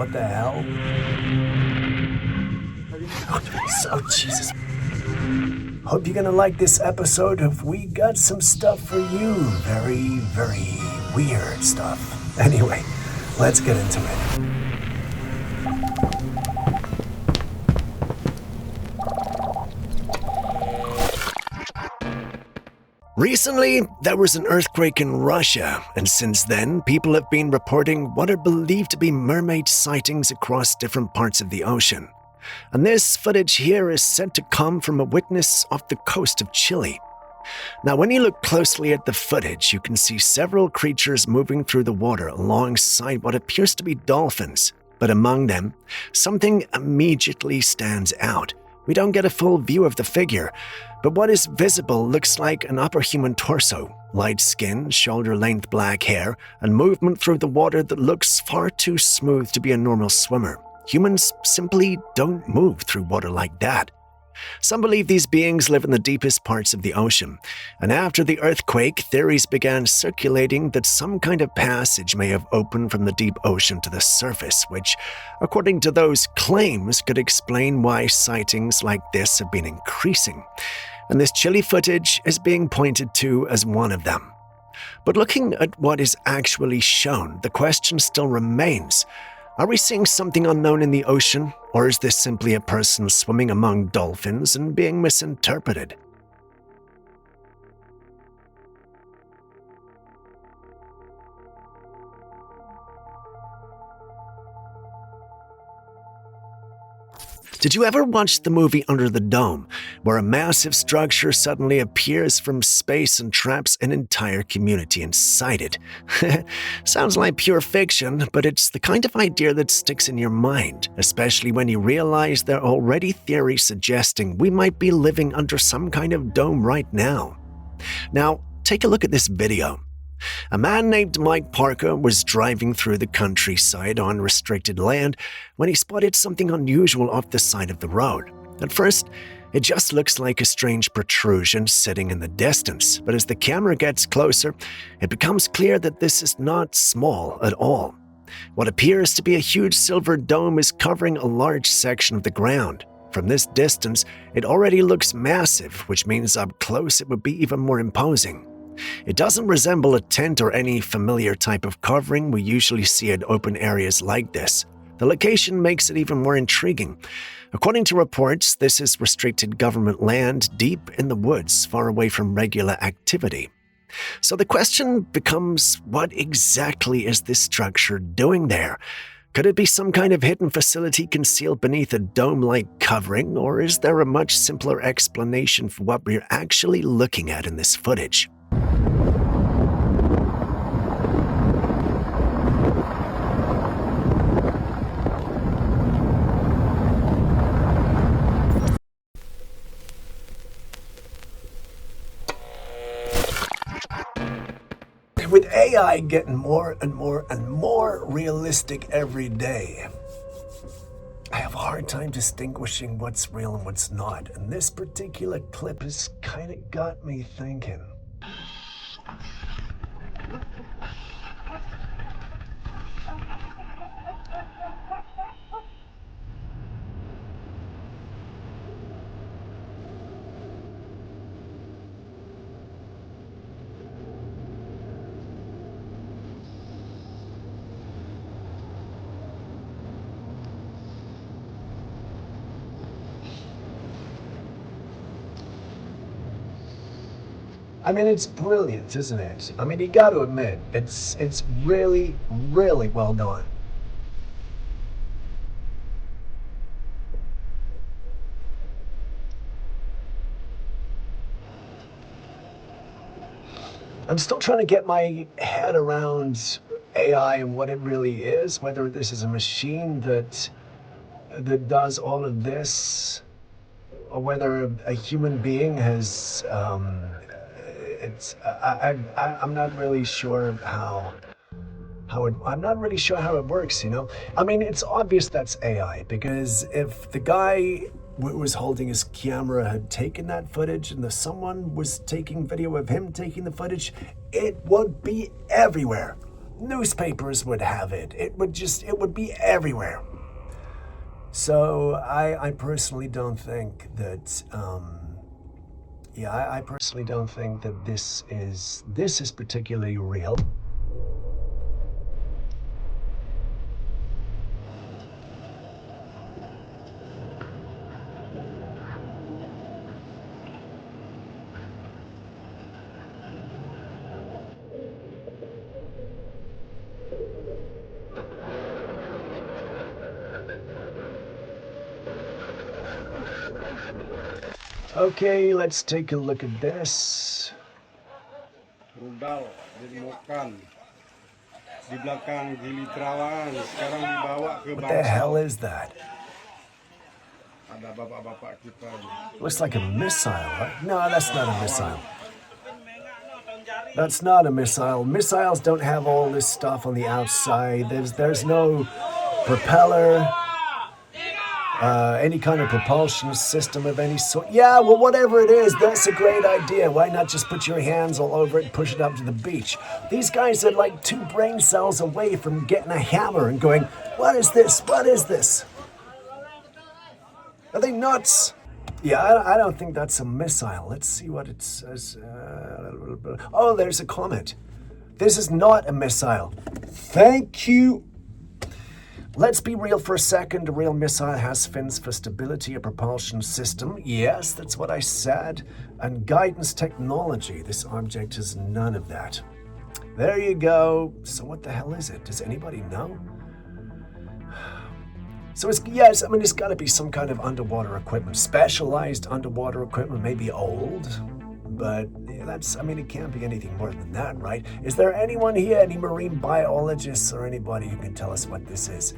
What the hell? Oh, Jesus. Hope you're gonna like this episode of We Got Some Stuff For You. Very, very weird stuff. Anyway, let's get into it. Recently, there was an earthquake in Russia, and since then, people have been reporting what are believed to be mermaid sightings across different parts of the ocean. And this footage here is said to come from a witness off the coast of Chile. Now, when you look closely at the footage, you can see several creatures moving through the water alongside what appears to be dolphins. But among them, something immediately stands out. We don't get a full view of the figure, but what is visible looks like an upper human torso, light skin, shoulder-length black hair, and movement through the water that looks far too smooth to be a normal swimmer. Humans simply don't move through water like that. Some believe these beings live in the deepest parts of the ocean, and after the earthquake, theories began circulating that some kind of passage may have opened from the deep ocean to the surface, which, according to those claims, could explain why sightings like this have been increasing. And this Chile footage is being pointed to as one of them. But looking at what is actually shown, the question still remains. Are we seeing something unknown in the ocean, or is this simply a person swimming among dolphins and being misinterpreted? Did you ever watch the movie Under the Dome, where a massive structure suddenly appears from space and traps an entire community inside it? Sounds like pure fiction, but it's the kind of idea that sticks in your mind, especially when you realize there are already theories suggesting we might be living under some kind of dome right now. Now, take a look at this video. A man named Mike Parker was driving through the countryside on restricted land when he spotted something unusual off the side of the road. At first, it just looks like a strange protrusion sitting in the distance, but as the camera gets closer, it becomes clear that this is not small at all. What appears to be a huge silver dome is covering a large section of the ground. From this distance, it already looks massive, which means up close it would be even more imposing. It doesn't resemble a tent or any familiar type of covering we usually see at open areas like this. The location makes it even more intriguing. According to reports, this is restricted government land deep in the woods, far away from regular activity. So the question becomes, what exactly is this structure doing there? Could it be some kind of hidden facility concealed beneath a dome-like covering, or is there a much simpler explanation for what we're actually looking at in this footage? With AI getting more and more realistic every day, I have a hard time distinguishing what's real and what's not. And this particular clip has kind of got me thinking. I mean, it's brilliant, isn't it? I mean, you got to admit, it's really, really well done. I'm still trying to get my head around AI and what it really is, whether this is a machine that does all of this, or whether a human being has, I'm not really sure how I'm not really sure how it works, you know? I mean, it's obvious that's AI, because if the guy who was holding his camera had taken that footage and someone was taking video of him taking the footage, it would be everywhere. Newspapers would have it. It would be everywhere. So I personally don't think that, I personally don't think that this is particularly real. Okay, let's take a look at this. Rudal ditemukan di belakang gili terawangan, sekarang dibawa ke What the hell is that? Ada bapak-bapak kita. Looks like a missile, right? No, that's not a missile. That's not a missile. Missiles don't have all this stuff on the outside. There's no propeller. Any kind of propulsion system of any sort. Yeah, well, whatever it is, that's a great idea. Why not just put your hands all over it and push it up to the beach? These guys are like 2 brain cells away from getting a hammer and going, what is this? What is this? Are they nuts? Yeah, I don't think that's a missile. Let's see what it says. Oh, there's a comment. This is not a missile. Thank you. Let's be real for a second. A real missile has fins for stability, a propulsion system. Yes, that's what I said. And guidance technology. This object has none of that. There you go. So what the hell is it? Does anybody know? So it's got to be some kind of underwater equipment. Specialized underwater equipment, maybe old. But it can't be anything more than that, right? Is there anyone here, any marine biologists or anybody who can tell us what this is?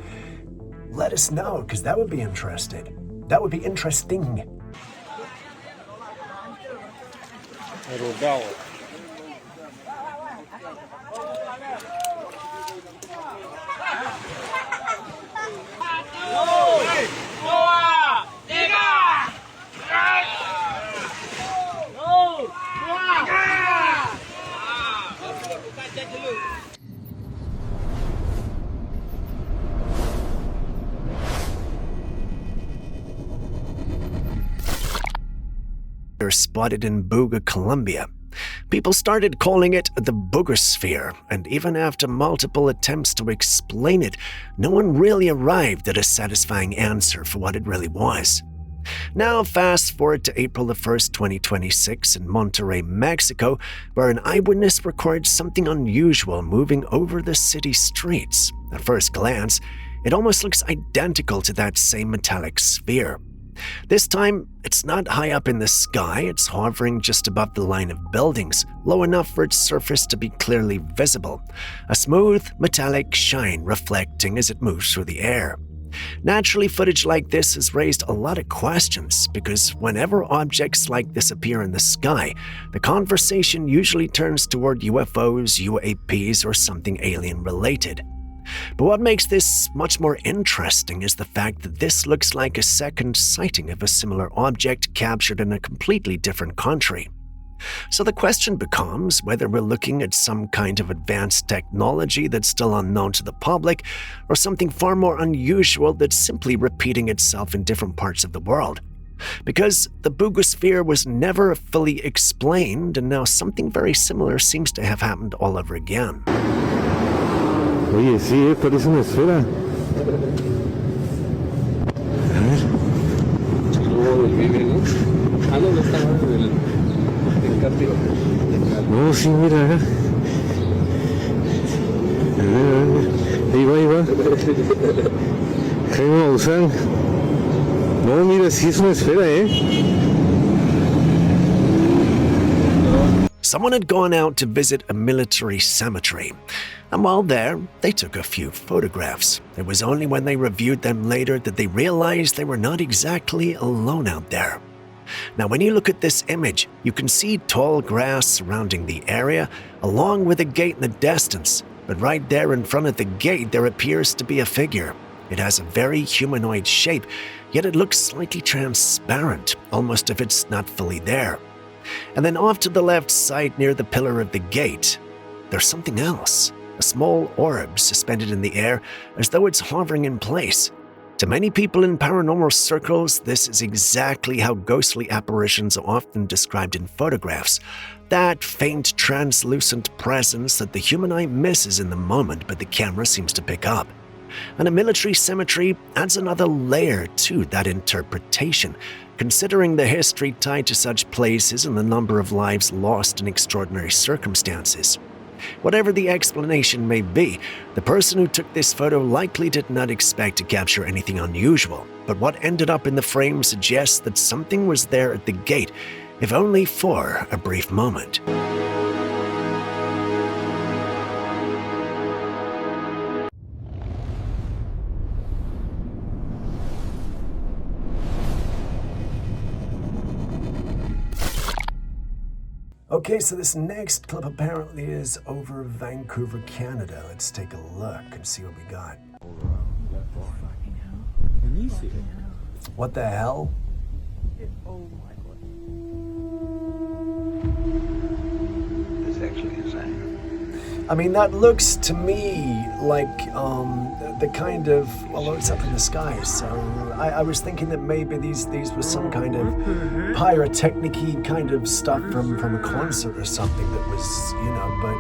Let us know, because that would be interesting. That would be interesting. Rudal. Spotted in Booga, Colombia. People started calling it the Booger Sphere, and even after multiple attempts to explain it, no one really arrived at a satisfying answer for what it really was. Now fast forward to April the 1st, 2026 in Monterrey, Mexico, where an eyewitness records something unusual moving over the city streets. At first glance, it almost looks identical to that same metallic sphere. This time, it's not high up in the sky, it's hovering just above the line of buildings, low enough for its surface to be clearly visible. A smooth, metallic shine reflecting as it moves through the air. Naturally, footage like this has raised a lot of questions, because whenever objects like this appear in the sky, the conversation usually turns toward UFOs, UAPs, or something alien-related. But what makes this much more interesting is the fact that this looks like a second sighting of a similar object captured in a completely different country. So the question becomes whether we're looking at some kind of advanced technology that's still unknown to the public, or something far more unusual that's simply repeating itself in different parts of the world. Because the Boogosphere was never fully explained, and now something very similar seems to have happened all over again. Oye, sí, parece una esfera. A ver. No estaba en Cártigo. No, sí, mira acá. A ver. Ahí va. Jaime Maussan. No, mira, sí es una esfera, Someone had gone out to visit a military cemetery, and while there, they took a few photographs. It was only when they reviewed them later that they realized they were not exactly alone out there. Now, when you look at this image, you can see tall grass surrounding the area, along with a gate in the distance. But right there in front of the gate, there appears to be a figure. It has a very humanoid shape, yet it looks slightly transparent, almost if it's not fully there. And then off to the left side near the pillar of the gate, there's something else. a small orb suspended in the air as though it's hovering in place. To many people in paranormal circles, this is exactly how ghostly apparitions are often described in photographs. That faint, translucent presence that the human eye misses in the moment but the camera seems to pick up. And a military cemetery adds another layer to that interpretation, considering the history tied to such places and the number of lives lost in extraordinary circumstances. Whatever the explanation may be, the person who took this photo likely did not expect to capture anything unusual, but what ended up in the frame suggests that something was there at the gate, if only for a brief moment. Okay, so this next clip apparently is over Vancouver, Canada. Let's take a look and see what we got. What the hell? It's actually insane. I mean, that looks to me like the kind of, although it's up in the sky, so I was thinking that maybe these were some kind of pyrotechnic-y kind of stuff from a concert or something that was, but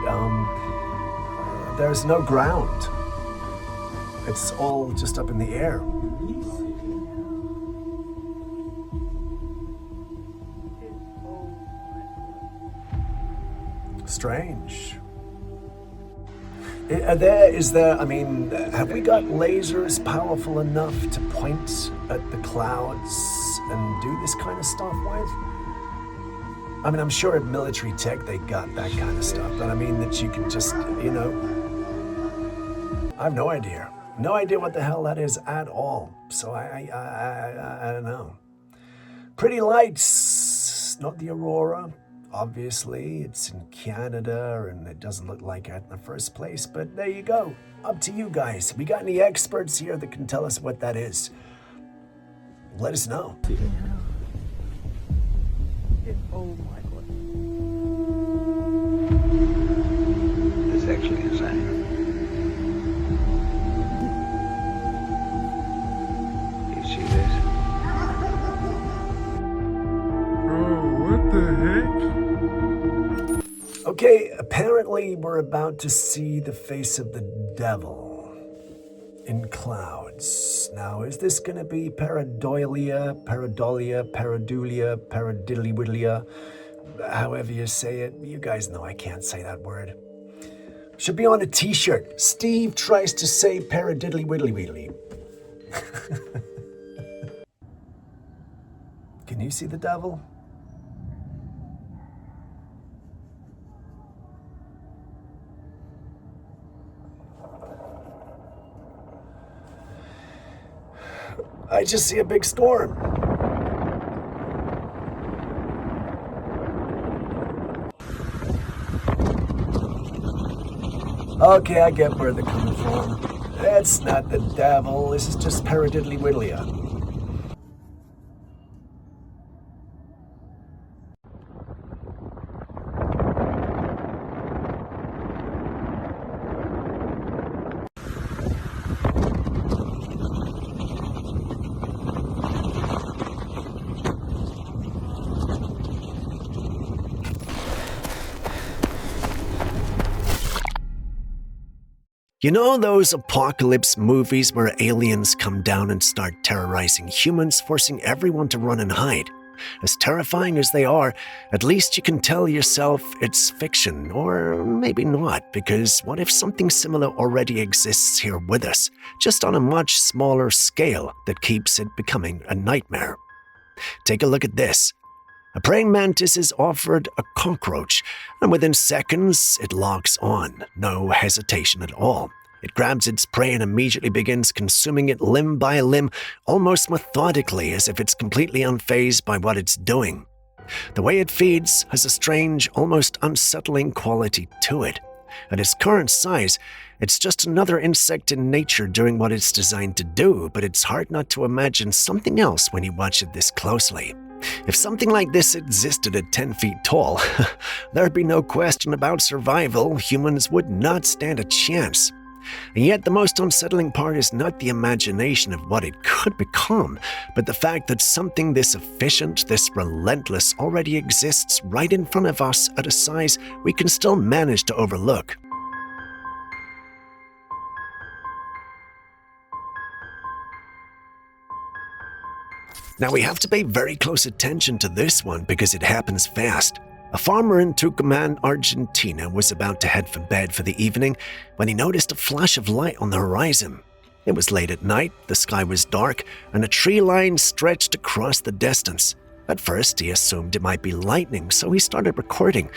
there's no ground. It's all just up in the air. Strange. Have we got lasers powerful enough to point at the clouds and do this kind of stuff with? I mean, I'm sure at military tech they got that kind of stuff, but I mean that you can just, I have no idea. No idea what the hell that is at all. So I don't know. Pretty lights, not the aurora. Obviously, it's in Canada, and it doesn't look like it in the first place, but there you go. Up to you guys. We got any experts here that can tell us what that is? Let us know. It's actually insane. You see this? What the heck? Okay, apparently we're about to see the face of the devil in clouds. Now, is this going to be Pareidolia, Paradiddly-widdly, however you say it? You guys know I can't say that word. Should be on a t-shirt. Steve tries to say Paradiddly-widdly. Can you see the devil? I just see a big storm. Okay, I get where they're coming from. That's not the devil. This is just Paradiddly-widdly. You know those apocalypse movies where aliens come down and start terrorizing humans, forcing everyone to run and hide? As terrifying as they are, at least you can tell yourself it's fiction, or maybe not, because what if something similar already exists here with us, just on a much smaller scale that keeps it becoming a nightmare? Take a look at this. A praying mantis is offered a cockroach, and within seconds, it locks on, no hesitation at all. It grabs its prey and immediately begins consuming it limb by limb, almost methodically, as if it's completely unfazed by what it's doing. The way it feeds has a strange, almost unsettling quality to it. At its current size, it's just another insect in nature doing what it's designed to do, but it's hard not to imagine something else when you watch it this closely. If something like this existed at 10 feet tall, there'd be no question about survival. Humans would not stand a chance. And yet the most unsettling part is not the imagination of what it could become, but the fact that something this efficient, this relentless already exists right in front of us at a size we can still manage to overlook. Now we have to pay very close attention to this one because it happens fast. A farmer in Tucumán, Argentina was about to head for bed for the evening when he noticed a flash of light on the horizon. It was late at night, the sky was dark, and a tree line stretched across the distance. At first, he assumed it might be lightning, so he started recording.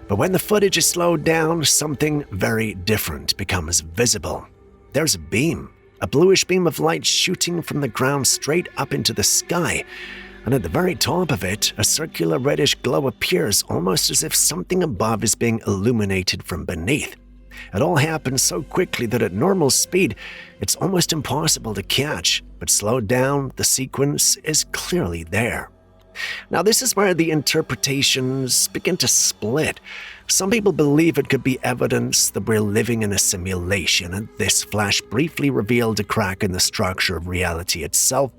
But when the footage is slowed down, something very different becomes visible. There's a beam, a bluish beam of light shooting from the ground straight up into the sky. And at the very top of it, a circular reddish glow appears, almost as if something above is being illuminated from beneath. It all happens so quickly that at normal speed, it's almost impossible to catch, but slowed down, the sequence is clearly there. Now, this is where the interpretations begin to split. Some people believe it could be evidence that we're living in a simulation, and this flash briefly revealed a crack in the structure of reality itself.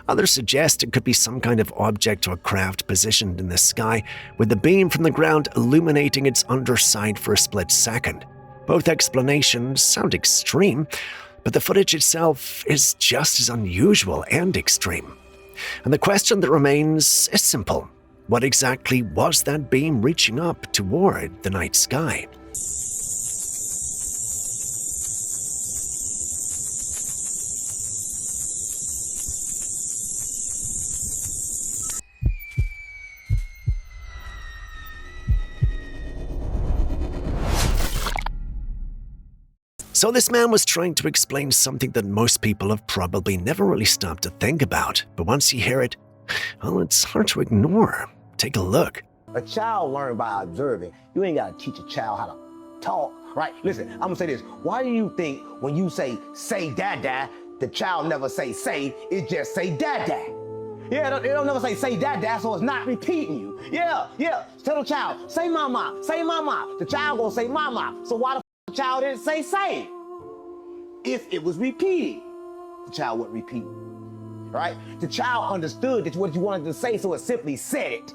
Others suggest it could be some kind of object or craft positioned in the sky, with the beam from the ground illuminating its underside for a split second. Both explanations sound extreme, but the footage itself is just as unusual and extreme. And the question that remains is simple. What exactly was that beam reaching up toward the night sky? So this man was trying to explain something that most people have probably never really stopped to think about. But once you hear it, well, it's hard to ignore. Take a look. A child learns by observing. You ain't got to teach a child how to talk, right? Listen, I'm going to say this. Why do you think when you say dad, the child never say, it just say dad? Yeah, they don't never say dad, so it's not repeating you. Yeah. Tell the child, say mama. The child going to say mama. So why the child didn't say? If it was repeated, the child wouldn't repeat, right? The child understood that what you wanted to say, so it simply said it.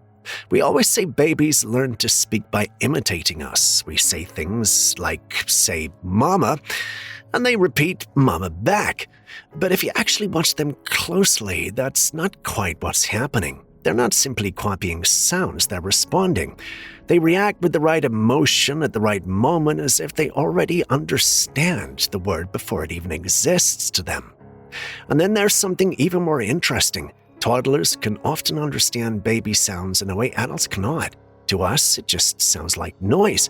We always say babies learn to speak by imitating us. We say things like, say, mama, and they repeat mama back. But if you actually watch them closely, that's not quite what's happening. They're not simply copying sounds, they're responding. They react with the right emotion at the right moment, as if they already understand the word before it even exists to them. And then there's something even more interesting. Toddlers can often understand baby sounds in a way adults cannot. To us, it just sounds like noise.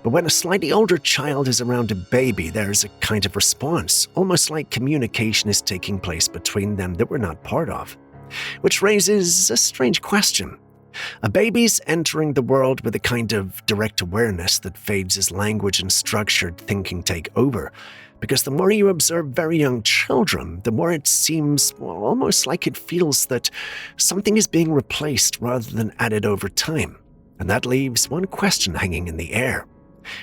But when a slightly older child is around a baby, there's a kind of response, almost like communication is taking place between them that we're not part of. Which raises a strange question. A baby's entering the world with a kind of direct awareness that fades as language and structured thinking take over. Because the more you observe very young children, the more it seems, well, almost like it feels that something is being replaced rather than added over time. And that leaves one question hanging in the air.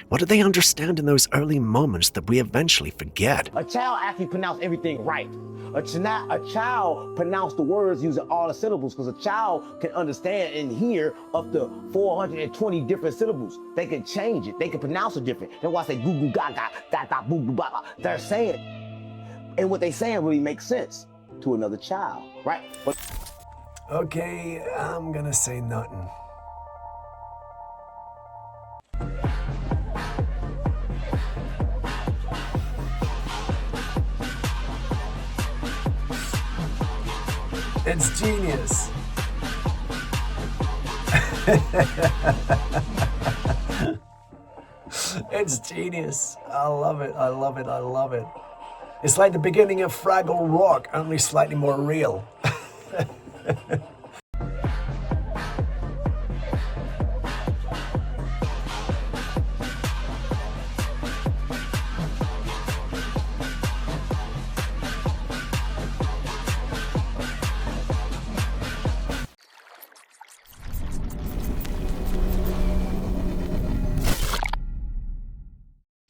What do they understand in those early moments that we eventually forget? A child actually pronounced everything right. A child pronounced the words using all the syllables because a child can understand and hear up to 420 different syllables. They can change it. They can pronounce it different. That's why I say goo goo gaga, da da boo boo ba ba. They're saying it. And what they're saying really makes sense to another child, right? But Okay, I'm gonna say nothing. It's genius. It's genius. I love it. It's like the beginning of Fraggle Rock, only slightly more real.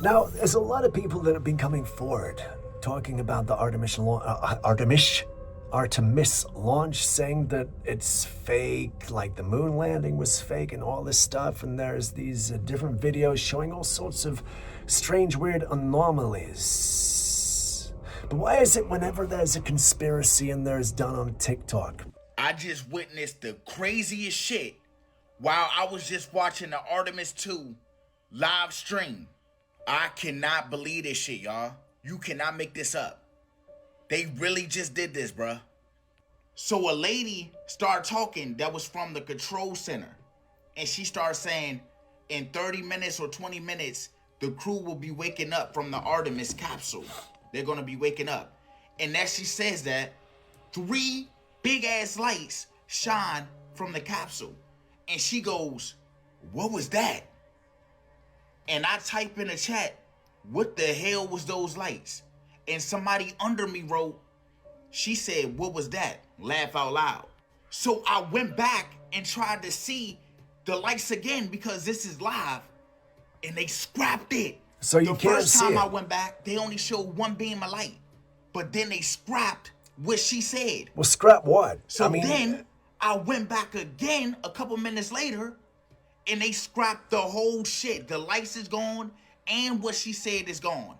Now, there's a lot of people that have been coming forward talking about the Artemis launch, saying that it's fake, like the moon landing was fake and all this stuff, and there's these different videos showing all sorts of strange, weird anomalies. But why is it whenever there's a conspiracy and there's done on TikTok? I just witnessed the craziest shit while I was just watching the Artemis 2 live stream. I cannot believe this shit, y'all. You cannot make this up. They really just did this, bruh. So a lady started talking that was from the control center. And she started saying, in 30 minutes or 20 minutes, the crew will be waking up from the Artemis capsule. They're going to be waking up. And as she says that, 3 big-ass lights shine from the capsule. And she goes, what was that? And I type in the chat, what the hell was those lights? And somebody under me wrote, she said, what was that? Laugh out loud. So I went back and tried to see the lights again because this is live. And they scrapped it. So you can't see it. The first time I went back, they only showed 1 beam of light. But then they scrapped what she said. Well, scrap what? So then I went back again a couple minutes later, and they scrapped the whole shit. The lights is gone, and what she said is gone.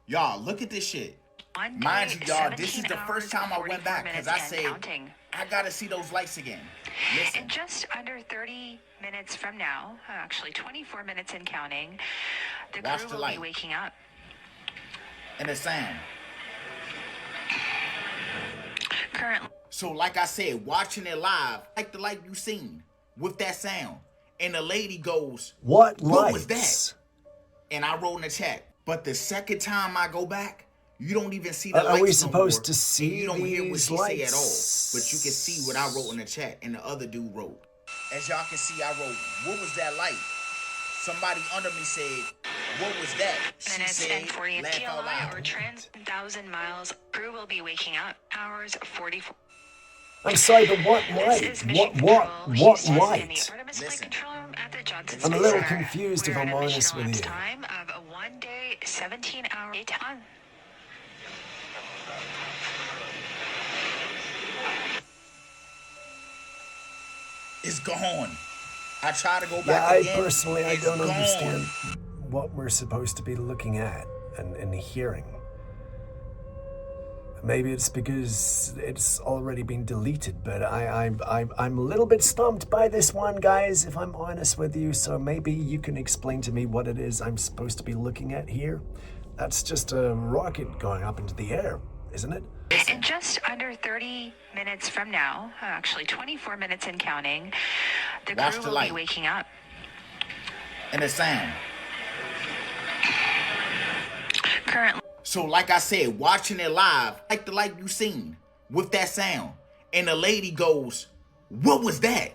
Y'all, look at this shit. Mind you, y'all, this is the first time I went back, because I said, I gotta see those lights again. Listen. In just under 30 minutes from now, actually 24 minutes and counting, the crew will be waking up. And the sound. Currently. So like I said, watching it live, like the light you seen, with that sound. And the lady goes, what was that? And I wrote in the chat, but the second time I go back, you don't even see the lights. Are we supposed to see you don't hear what she lights? say at all. But you can see what I wrote in the chat and the other dude wrote. As y'all can see, I wrote, what was that light? Somebody under me said, what was that? She said, laugh out loud. Or 10,000 miles, crew will be waking up. Hours 44. I'm sorry, but what light? What light? Listen. I'm a little confused if I'm honest with you. Time of a 1 day, 17-hour time. It's gone. I try to go Yeah, back again. I don't understand what we're supposed to be looking at and hearing. Maybe it's because it's already been deleted, but I'm a little bit stumped by this one, guys, if I'm honest with you. So maybe you can explain to me what it is I'm supposed to be looking at here. That's just a rocket going up into the air, isn't it? In just under 30 minutes from now, actually 24 minutes and counting, the crew will be waking up. And the sound. Currently. So like I said, watching it live, like the light you seen, with that sound. And the lady goes, what was that?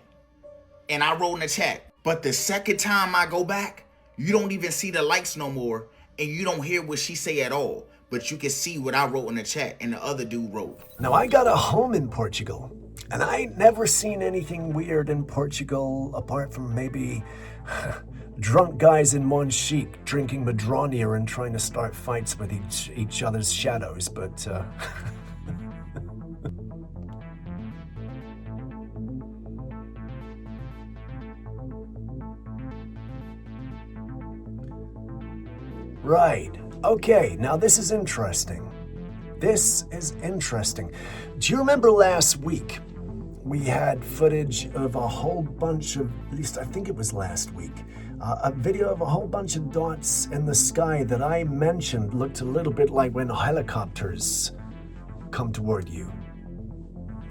And I wrote in the chat, but the second time I go back, you don't even see the lights no more, and you don't hear what she say at all. But you can see what I wrote in the chat and the other dude wrote. Now, I got a home in Portugal, and I ain't never seen anything weird in Portugal apart from maybe drunk guys in Monchique drinking Madronia and trying to start fights with each other's shadows, but right. Okay, now this is interesting. This is interesting. Do you remember last week we had footage of a whole bunch of, at least I think it was last week, a video of a whole bunch of dots in the sky that I mentioned looked a little bit like when helicopters come toward you.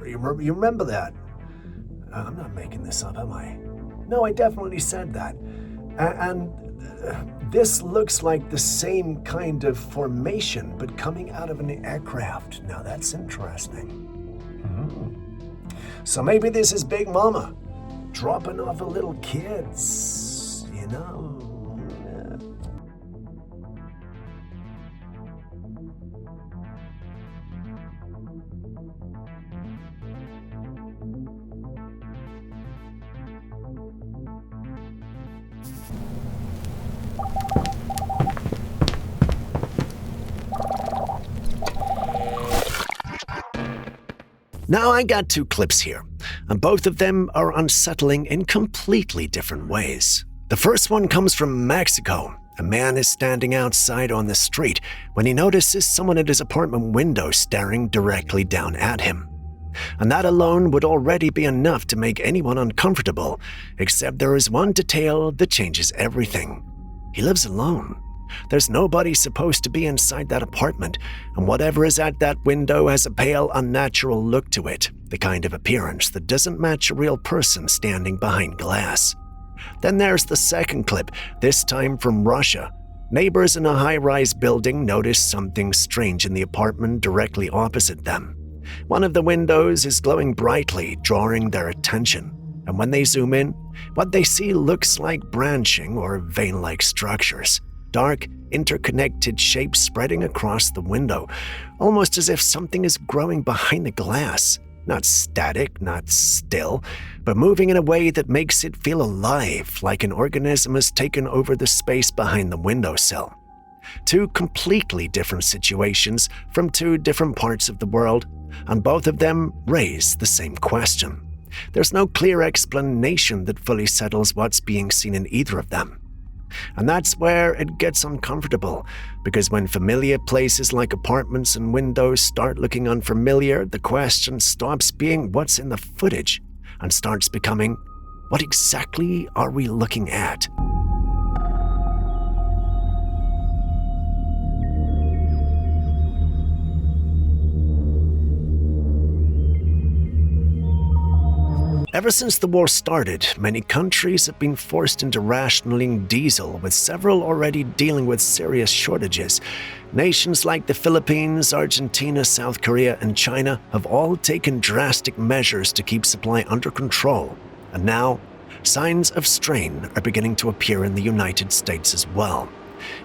You remember that? I'm not making this up, am I? No, I definitely said that. And this looks like the same kind of formation, but coming out of an aircraft. Now that's interesting. So maybe this is Big Mama dropping off her little kids, you know. Now I got 2 clips here, and both of them are unsettling in completely different ways. The first one comes from Mexico. A man is standing outside on the street when he notices someone at his apartment window staring directly down at him. And that alone would already be enough to make anyone uncomfortable, except there is one detail that changes everything. He lives alone. There's nobody supposed to be inside that apartment, and whatever is at that window has a pale, unnatural look to it, the kind of appearance that doesn't match a real person standing behind glass. Then there's the second clip, this time from Russia. Neighbors in a high-rise building notice something strange in the apartment directly opposite them. One of the windows is glowing brightly, drawing their attention. And when they zoom in, what they see looks like branching or vein-like structures. Dark, interconnected shapes spreading across the window, almost as if something is growing behind the glass. Not static, not still, but moving in a way that makes it feel alive, like an organism has taken over the space behind the windowsill. 2 completely different situations from 2 different parts of the world, and both of them raise the same question. There's no clear explanation that fully settles what's being seen in either of them. And that's where it gets uncomfortable, because when familiar places like apartments and windows start looking unfamiliar, the question stops being what's in the footage and starts becoming, what exactly are we looking at? Ever since the war started, many countries have been forced into rationing diesel, with several already dealing with serious shortages. Nations like the Philippines, Argentina, South Korea, and China have all taken drastic measures to keep supply under control. And now, signs of strain are beginning to appear in the United States as well.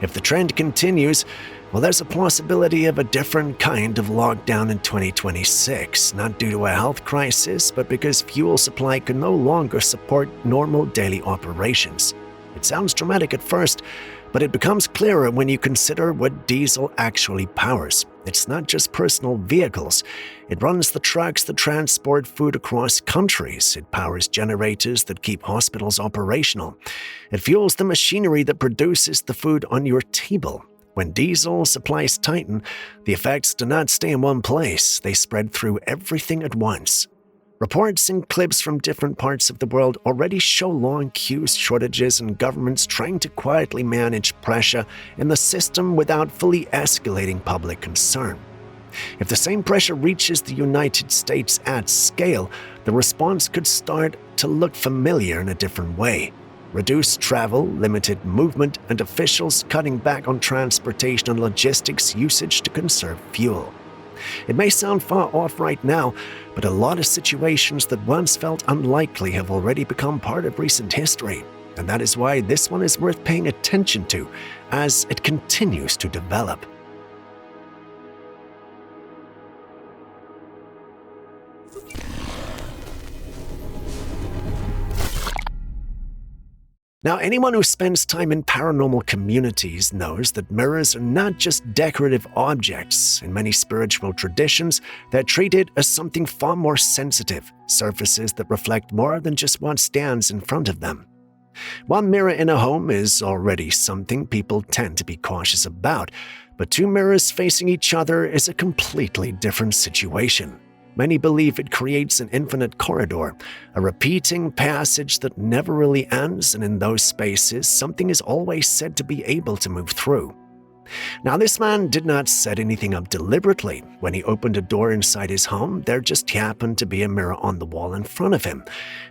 If the trend continues, well, there's a possibility of a different kind of lockdown in 2026, not due to a health crisis, but because fuel supply can no longer support normal daily operations. It sounds dramatic at first, but it becomes clearer when you consider what diesel actually powers. It's not just personal vehicles. It runs the trucks that transport food across countries. It powers generators that keep hospitals operational. It fuels the machinery that produces the food on your table. When diesel supplies tighten, the effects do not stay in one place. They spread through everything at once. Reports and clips from different parts of the world already show long queues, shortages, and governments trying to quietly manage pressure in the system without fully escalating public concern. If the same pressure reaches the United States at scale, the response could start to look familiar in a different way. Reduced travel, limited movement, and officials cutting back on transportation and logistics usage to conserve fuel. It may sound far off right now, but a lot of situations that once felt unlikely have already become part of recent history, and that is why this one is worth paying attention to as it continues to develop. Now, anyone who spends time in paranormal communities knows that mirrors are not just decorative objects. In many spiritual traditions, they're treated as something far more sensitive, surfaces that reflect more than just what stands in front of them. One mirror in a home is already something people tend to be cautious about, but 2 mirrors facing each other is a completely different situation. Many believe it creates an infinite corridor, a repeating passage that never really ends, and in those spaces, something is always said to be able to move through. Now, this man did not set anything up deliberately. When he opened a door inside his home, there just happened to be a mirror on the wall in front of him,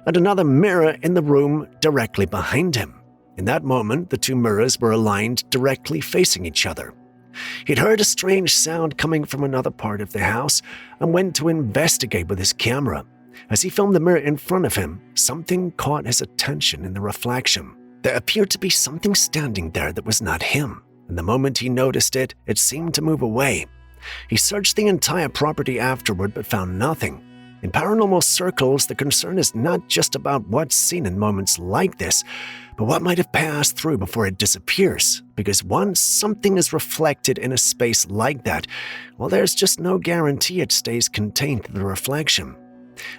and another mirror in the room directly behind him. In that moment, the 2 mirrors were aligned directly facing each other. He'd heard a strange sound coming from another part of the house and went to investigate with his camera. As he filmed the mirror in front of him, something caught his attention in the reflection. There appeared to be something standing there that was not him, and the moment he noticed it, it seemed to move away. He searched the entire property afterward but found nothing. In paranormal circles, the concern is not just about what's seen in moments like this, but what might have passed through before it disappears. Because once something is reflected in a space like that, well, there's just no guarantee it stays contained to the reflection.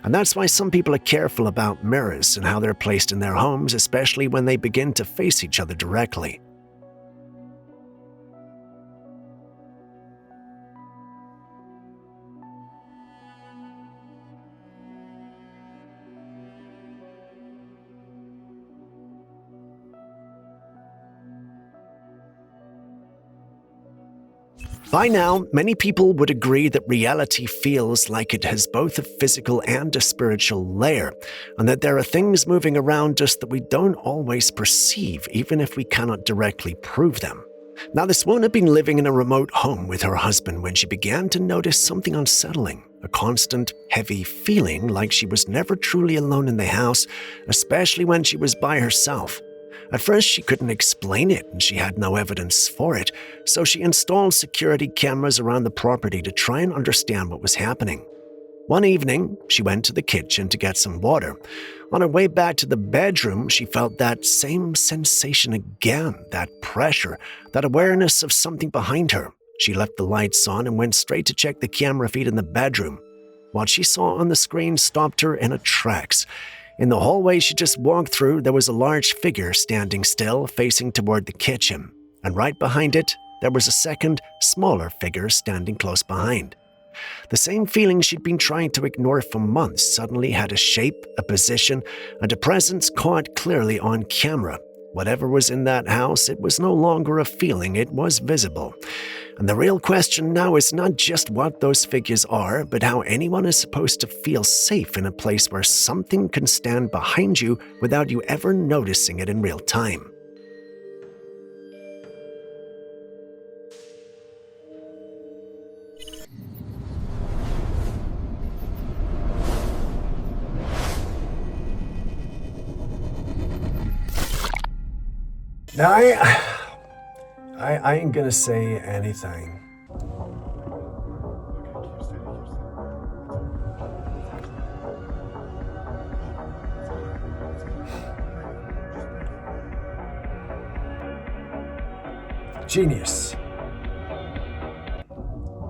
And that's why some people are careful about mirrors and how they're placed in their homes, especially when they begin to face each other directly. By now, many people would agree that reality feels like it has both a physical and a spiritual layer, and that there are things moving around us that we don't always perceive, even if we cannot directly prove them. Now, this woman had been living in a remote home with her husband when she began to notice something unsettling, a constant, heavy feeling like she was never truly alone in the house, especially when she was by herself. At first, she couldn't explain it, and she had no evidence for it, so she installed security cameras around the property to try and understand what was happening. One evening, she went to the kitchen to get some water. On her way back to the bedroom, she felt that same sensation again, that pressure, that awareness of something behind her. She left the lights on and went straight to check the camera feed in the bedroom. What she saw on the screen stopped her in her tracks. In the hallway she just walked through, there was a large figure standing still, facing toward the kitchen. And right behind it, there was a second, smaller figure standing close behind. The same feeling she'd been trying to ignore for months suddenly had a shape, a position, and a presence caught clearly on camera. Whatever was in that house, it was no longer a feeling, it was visible. And the real question now is not just what those figures are, but how anyone is supposed to feel safe in a place where something can stand behind you without you ever noticing it in real time. Now, I ain't gonna say anything. Genius.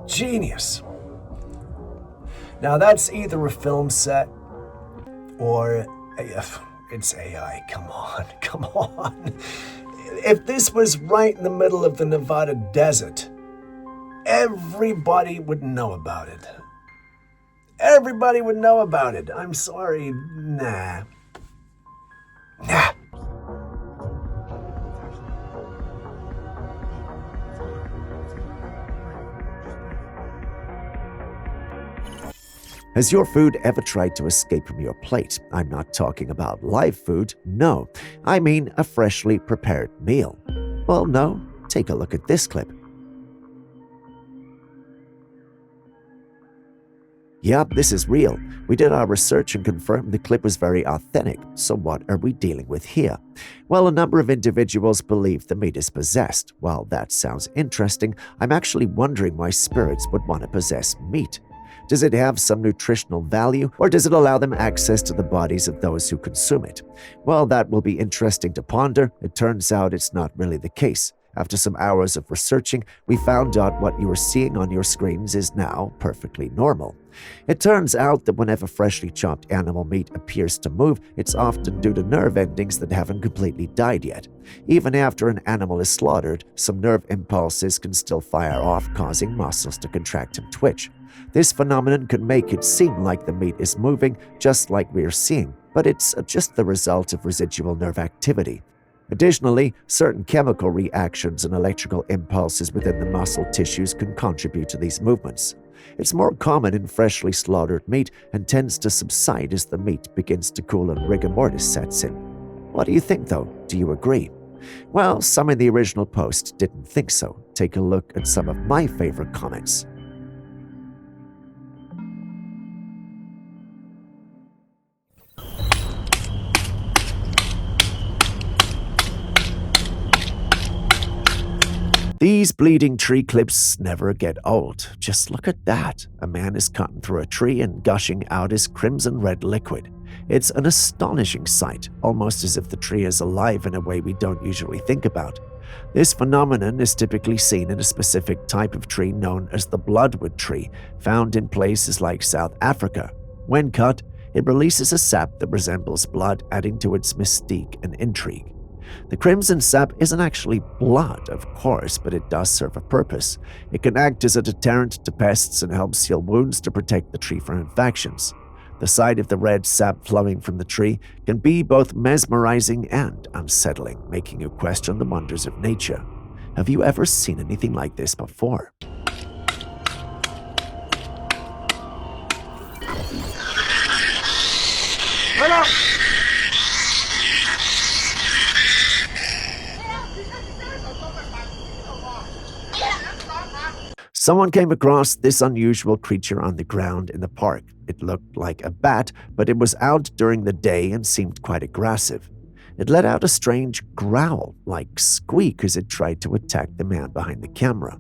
Genius. Now that's either a film set or it's AI. Come on, come on. If this was right in the middle of the Nevada desert, everybody would know about it. Everybody would know about it. I'm sorry, nah. Nah. Has your food ever tried to escape from your plate? I'm not talking about live food, no. I mean a freshly prepared meal. Well, no. Take a look at this clip. Yep, this is real. We did our research and confirmed the clip was very authentic. So what are we dealing with here? Well, a number of individuals believe the meat is possessed. While that sounds interesting, I'm actually wondering why spirits would want to possess meat. Does it have some nutritional value, or does it allow them access to the bodies of those who consume it? Well, that will be interesting to ponder. It turns out it's not really the case. After some hours of researching, we found out what you are seeing on your screens is now perfectly normal. It turns out that whenever freshly chopped animal meat appears to move, it's often due to nerve endings that haven't completely died yet. Even after an animal is slaughtered, some nerve impulses can still fire off, causing muscles to contract and twitch. This phenomenon can make it seem like the meat is moving, just like we're seeing, but it's just the result of residual nerve activity. Additionally, certain chemical reactions and electrical impulses within the muscle tissues can contribute to these movements. It's more common in freshly slaughtered meat and tends to subside as the meat begins to cool and rigor mortis sets in. What do you think, though? Do you agree? Well, some in the original post didn't think so. Take a look at some of my favorite comments. These bleeding tree clips never get old. Just look at that. A man is cutting through a tree and gushing out his crimson red liquid. It's an astonishing sight, almost as if the tree is alive in a way we don't usually think about. This phenomenon is typically seen in a specific type of tree known as the bloodwood tree, found in places like South Africa. When cut, it releases a sap that resembles blood, adding to its mystique and intrigue. The crimson sap isn't actually blood, of course, but it does serve a purpose. It can act as a deterrent to pests and help seal wounds to protect the tree from infections. The sight of the red sap flowing from the tree can be both mesmerizing and unsettling, making you question the wonders of nature. Have you ever seen anything like this before? Someone came across this unusual creature on the ground in the park. It looked like a bat, but it was out during the day and seemed quite aggressive. It let out a strange growl, like squeak, as it tried to attack the man behind the camera.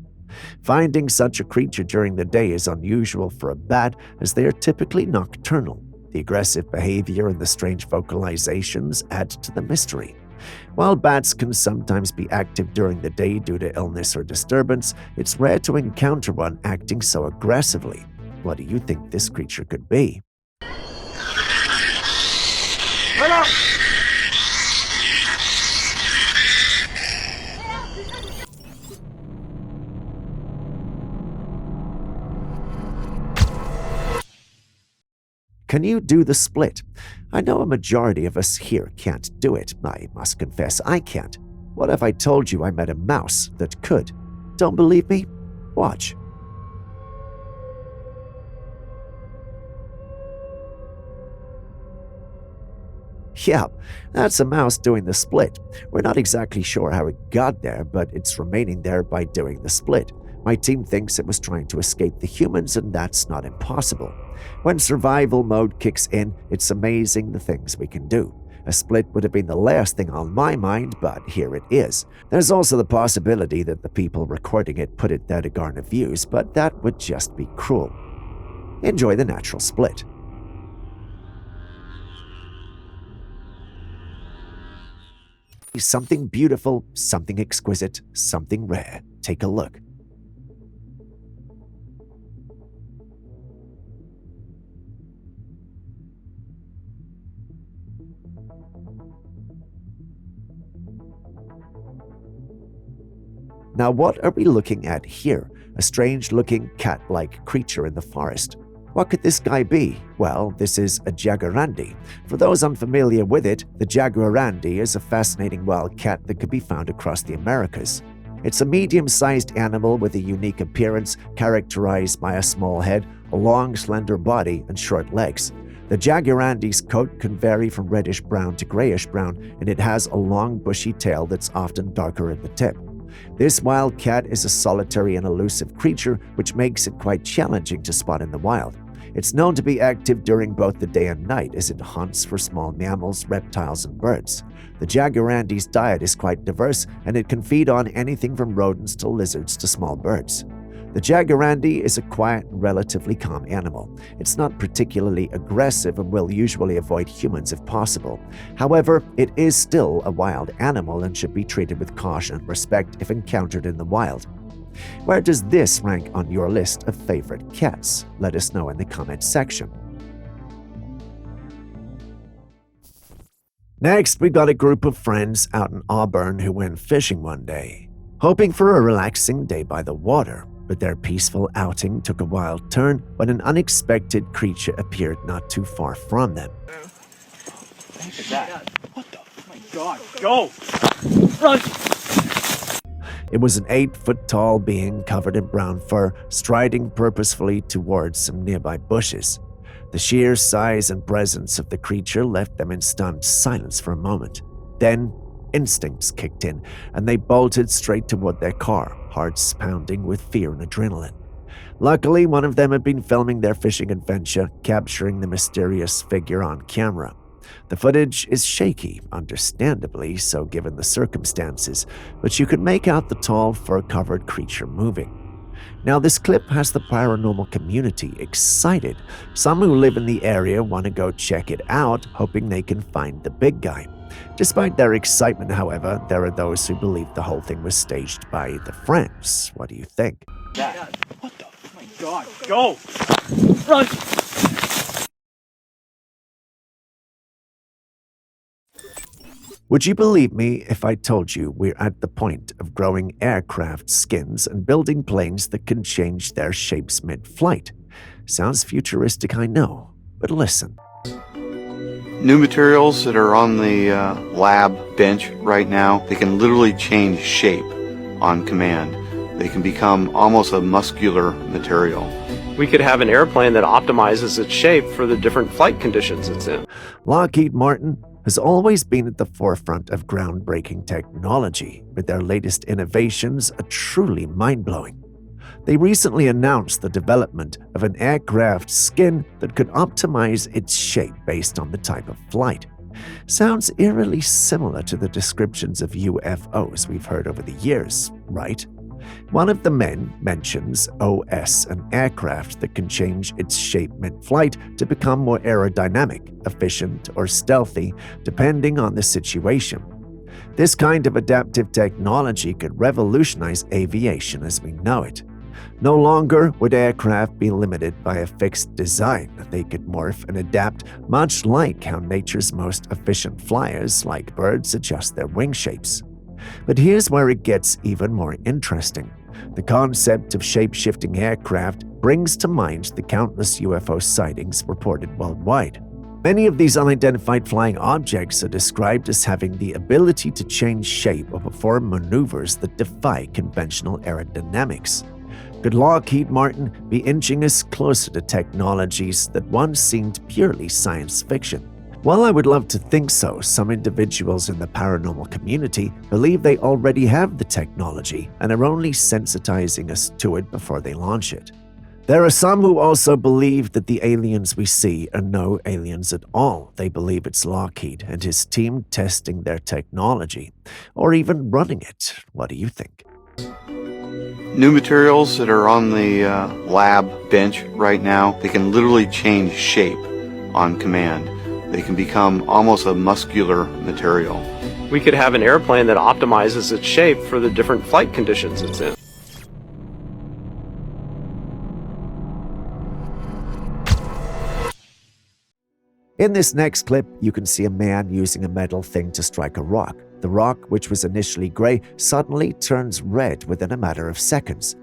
Finding such a creature during the day is unusual for a bat, as they are typically nocturnal. The aggressive behavior and the strange vocalizations add to the mystery. While bats can sometimes be active during the day due to illness or disturbance, it's rare to encounter one acting so aggressively. What do you think this creature could be? Can you do the split? I know a majority of us here can't do it. I must confess I can't. What if I told you I met a mouse that could? Don't believe me? Watch. Yeah, that's a mouse doing the split. We're not exactly sure how it got there, but it's remaining there by doing the split. My team thinks it was trying to escape the humans, and that's not impossible. When survival mode kicks in, it's amazing the things we can do. A split would have been the last thing on my mind, but here it is. There's also the possibility that the people recording it put it there to garner views, but that would just be cruel. Enjoy the natural split. Something beautiful, something exquisite, something rare. Take a look. Now what are we looking at here? A strange-looking cat-like creature in the forest. What could this guy be? Well, this is a jaguarandi. For those unfamiliar with it, the jaguarandi is a fascinating wild cat that could be found across the Americas. It's a medium-sized animal with a unique appearance characterized by a small head, a long, slender body, and short legs. The jaguarandi's coat can vary from reddish-brown to grayish-brown, and it has a long, bushy tail that's often darker at the tip. This wild cat is a solitary and elusive creature, which makes it quite challenging to spot in the wild. It's known to be active during both the day and night as it hunts for small mammals, reptiles, and birds. The jaguarandi's diet is quite diverse, and it can feed on anything from rodents to lizards to small birds. The jaguarandi is a quiet and relatively calm animal. It's not particularly aggressive and will usually avoid humans if possible. However, it is still a wild animal and should be treated with caution and respect if encountered in the wild. Where does this rank on your list of favorite cats? Let us know in the comments section. Next, we got a group of friends out in Auburn who went fishing one day, hoping for a relaxing day by the water. But their peaceful outing took a wild turn when an unexpected creature appeared not too far from them. Look at that. What the? Oh my God, go! Run! It was an 8-foot-tall being covered in brown fur, striding purposefully towards some nearby bushes. The sheer size and presence of the creature left them in stunned silence for a moment. Then, instincts kicked in, and they bolted straight toward their car, hearts pounding with fear and adrenaline. Luckily, one of them had been filming their fishing adventure, capturing the mysterious figure on camera. The footage is shaky, understandably so given the circumstances, but you can make out the tall, fur-covered creature moving. Now, this clip has the paranormal community excited. Some who live in the area want to go check it out, hoping they can find the big guy. Despite their excitement, however, there are those who believe the whole thing was staged by the friends. What do you think? Dad, what the? Oh my God, go! Run! Would you believe me if I told you we're at the point of growing aircraft skins and building planes that can change their shapes mid-flight? Sounds futuristic, I know, but listen. New materials that are on the lab bench right now, they can literally change shape on command. They can become almost a muscular material. We could have an airplane that optimizes its shape for the different flight conditions it's in. Lockheed Martin has always been at the forefront of groundbreaking technology, with their latest innovations truly mind-blowing. They recently announced the development of an aircraft skin that could optimize its shape based on the type of flight. Sounds eerily similar to the descriptions of UFOs we've heard over the years, right? One of the men mentions OS, an aircraft that can change its shape mid-flight to become more aerodynamic, efficient, or stealthy, depending on the situation. This kind of adaptive technology could revolutionize aviation as we know it. No longer would aircraft be limited by a fixed design. They could morph and adapt, much like how nature's most efficient flyers, like birds, adjust their wing shapes. But here's where it gets even more interesting. The concept of shape-shifting aircraft brings to mind the countless UFO sightings reported worldwide. Many of these unidentified flying objects are described as having the ability to change shape or perform maneuvers that defy conventional aerodynamics. Could Lockheed Martin be inching us closer to technologies that once seemed purely science fiction? While I would love to think so, some individuals in the paranormal community believe they already have the technology and are only sensitizing us to it before they launch it. There are some who also believe that the aliens we see are no aliens at all. They believe it's Lockheed and his team testing their technology, or even running it. What do you think? New materials that are on the lab bench right now, they can literally change shape on command. They can become almost a muscular material. We could have an airplane that optimizes its shape for the different flight conditions it's in. In this next clip, you can see a man using a metal thing to strike a rock. The rock, which was initially gray, suddenly turns red within a matter of seconds.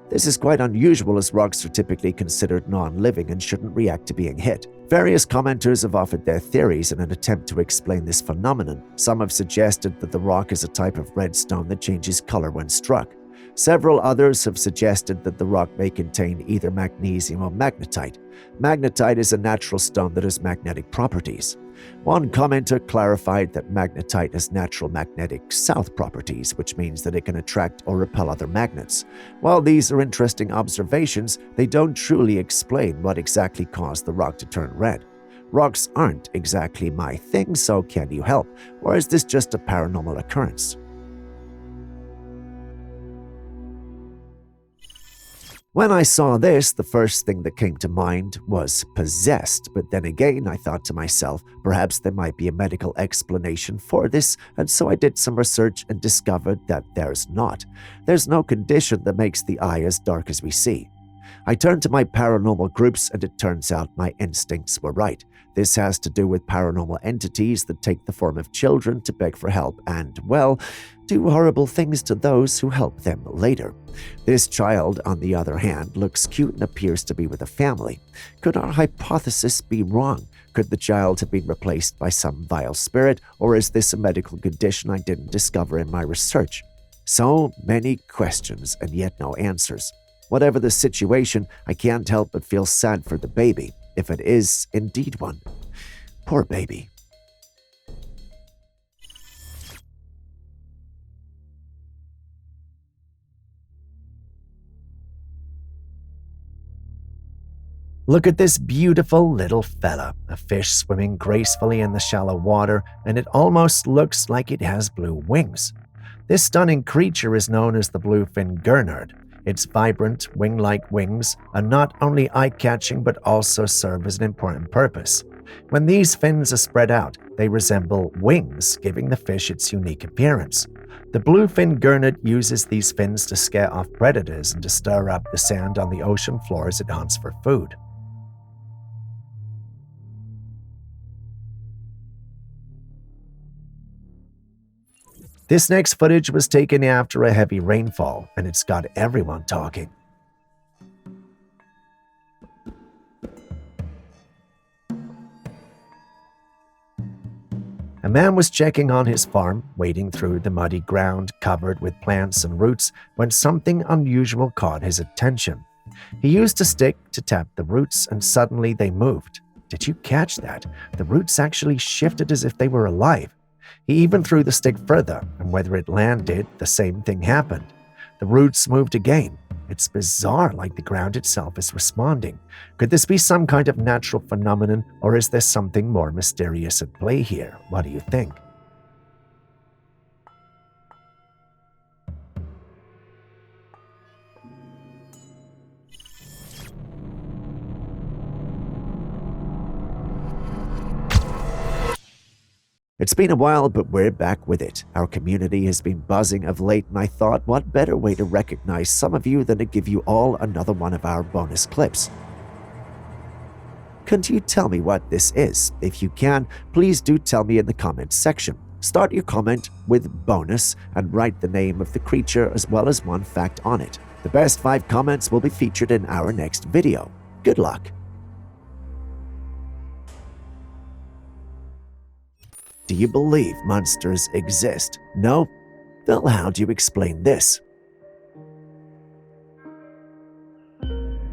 This is quite unusual as rocks are typically considered non-living and shouldn't react to being hit. Various commenters have offered their theories in an attempt to explain this phenomenon. Some have suggested that the rock is a type of red stone that changes color when struck. Several others have suggested that the rock may contain either magnesium or magnetite. Magnetite is a natural stone that has magnetic properties. One commenter clarified that magnetite has natural magnetic south properties, which means that it can attract or repel other magnets. While these are interesting observations, they don't truly explain what exactly caused the rock to turn red. Rocks aren't exactly my thing, so can you help? Or is this just a paranormal occurrence? When I saw this, the first thing that came to mind was possessed, but then again I thought to myself, perhaps there might be a medical explanation for this, and so I did some research and discovered that there's not. There's no condition that makes the eye as dark as we see. I turned to my paranormal groups and it turns out my instincts were right. This has to do with paranormal entities that take the form of children to beg for help and, well, do horrible things to those who help them later. This child, on the other hand, looks cute and appears to be with a family. Could our hypothesis be wrong? Could the child have been replaced by some vile spirit, or is this a medical condition I didn't discover in my research? So many questions and yet no answers. Whatever the situation, I can't help but feel sad for the baby, if it is indeed one. Poor baby. Look at this beautiful little fella, a fish swimming gracefully in the shallow water, and it almost looks like it has blue wings. This stunning creature is known as the bluefin gernard. Its vibrant, wing-like wings are not only eye-catching but also serve as an important purpose. When these fins are spread out, they resemble wings, giving the fish its unique appearance. The bluefin gernard uses these fins to scare off predators and to stir up the sand on the ocean floor as it hunts for food. This next footage was taken after a heavy rainfall, and it's got everyone talking. A man was checking on his farm, wading through the muddy ground covered with plants and roots, when something unusual caught his attention. He used a stick to tap the roots, and suddenly they moved. Did you catch that? The roots actually shifted as if they were alive. He even threw the stick further, and whether it landed, the same thing happened. The roots moved again. It's bizarre, like the ground itself is responding. Could this be some kind of natural phenomenon, or is there something more mysterious at play here? What do you think? It's been a while, but we're back with it. Our community has been buzzing of late, and I thought, what better way to recognize some of you than to give you all another one of our bonus clips. Could you tell me what this is? If you can, please do tell me in the comments section. Start your comment with bonus and write the name of the creature as well as one fact on it. The best 5 comments will be featured in our next video. Good luck. Do you believe monsters exist? No? Well, how do you explain this?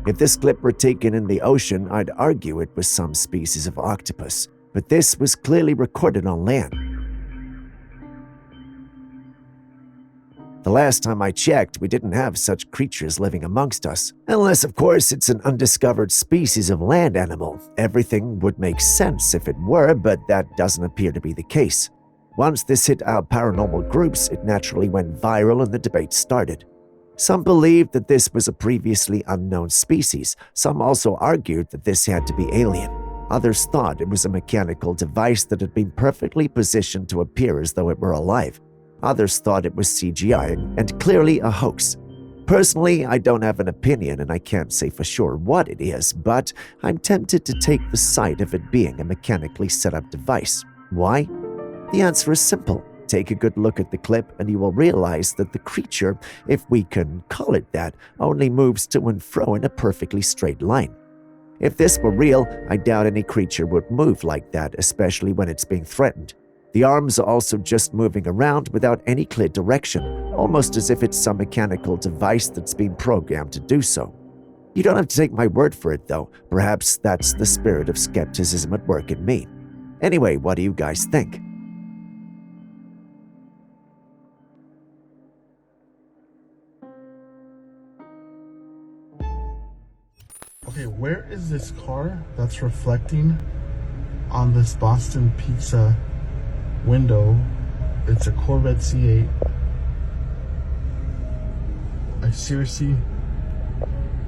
If this clip were taken in the ocean, I'd argue it was some species of octopus, but this was clearly recorded on land. The last time I checked, we didn't have such creatures living amongst us. Unless, of course, it's an undiscovered species of land animal. Everything would make sense if it were, but that doesn't appear to be the case. Once this hit our paranormal groups, it naturally went viral and the debate started. Some believed that this was a previously unknown species. Some also argued that this had to be alien. Others thought it was a mechanical device that had been perfectly positioned to appear as though it were alive. Others thought it was CGI and clearly a hoax. Personally, I don't have an opinion and I can't say for sure what it is, but I'm tempted to take the side of it being a mechanically set up device. Why? The answer is simple. Take a good look at the clip and you will realize that the creature, if we can call it that, only moves to and fro in a perfectly straight line. If this were real, I doubt any creature would move like that, especially when it's being threatened. The arms are also just moving around without any clear direction, almost as if it's some mechanical device that's been programmed to do so. You don't have to take my word for it, though. Perhaps that's the spirit of skepticism at work in me. Anyway, what do you guys think? Okay, where is this car that's reflecting on this Boston Pizza window? It's a Corvette C8. I seriously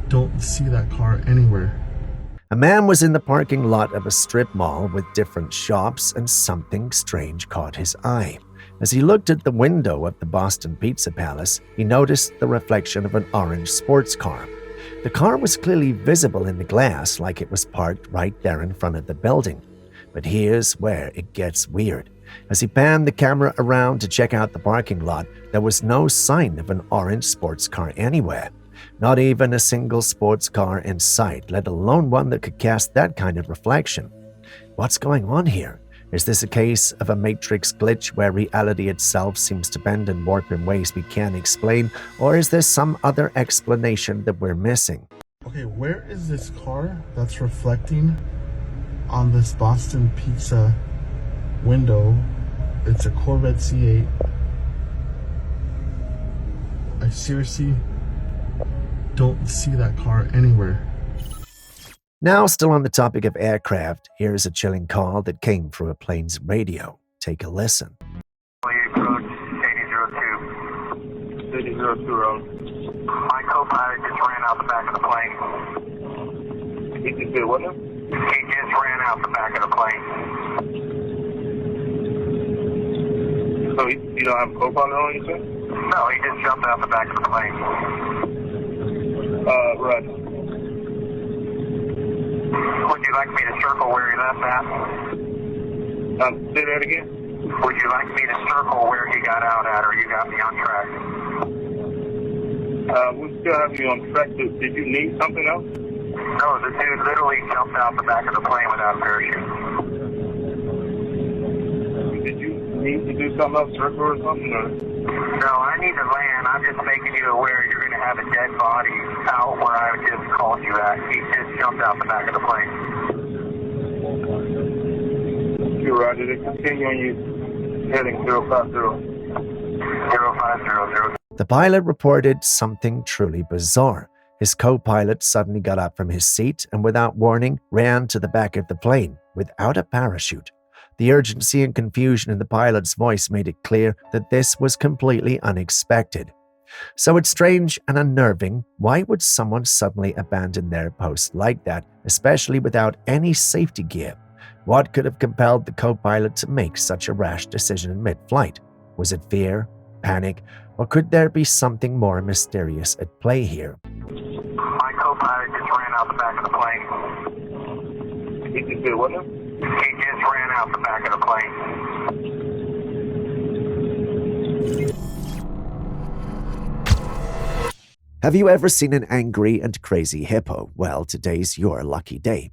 don't see that car anywhere. A man was in the parking lot of a strip mall with different shops, and something strange caught his eye. As he looked at the window of the Boston Pizza Palace, he noticed the reflection of an orange sports car. The car was clearly visible in the glass, like it was parked right there in front of the building. But here's where it gets weird. As he panned the camera around to check out the parking lot, there was no sign of an orange sports car anywhere. Not even a single sports car in sight, let alone one that could cast that kind of reflection. What's going on here? Is this a case of a matrix glitch where reality itself seems to bend and warp in ways we can't explain, or is there some other explanation that we're missing? Okay, where is this car that's reflecting on this Boston Pizza window? It's a Corvette C8. I seriously don't see that car anywhere. Now, still on the topic of aircraft, here's a chilling call that came through a plane's radio. Take a listen. Approach 8002. 8002 road. My co-pilot just ran out the back of the plane. He just did what now? He just ran out the back of the plane. So you don't have a co-pilot on, you said? No, he just jumped out the back of the plane. Right. Would you like me to circle where he left at? Say that again? Would you like me to circle where he got out at, or you got me on track? We still have you on track. Did you need something else? No, the dude literally jumped out the back of the plane without a parachute. Did you need to do something else, circle or something? Or? No, I need to land. I'm just making you aware you're going to have a dead body out where I just called you at. He just jumped out the back of the plane. You're right. Did it continue on you heading 050? 0500. The pilot reported something truly bizarre. His co-pilot suddenly got up from his seat and without warning ran to the back of the plane without a parachute. The urgency and confusion in the pilot's voice made it clear that this was completely unexpected. So it's strange and unnerving. Why would someone suddenly abandon their post like that, especially without any safety gear? What could have compelled the co-pilot to make such a rash decision in mid-flight? Was it fear, panic, or could there be something more mysterious at play here? My co-pilot just ran out the back of the plane. He just did what now? He just ran out the back of the plane. Have you ever seen an angry and crazy hippo? Well, today's your lucky day.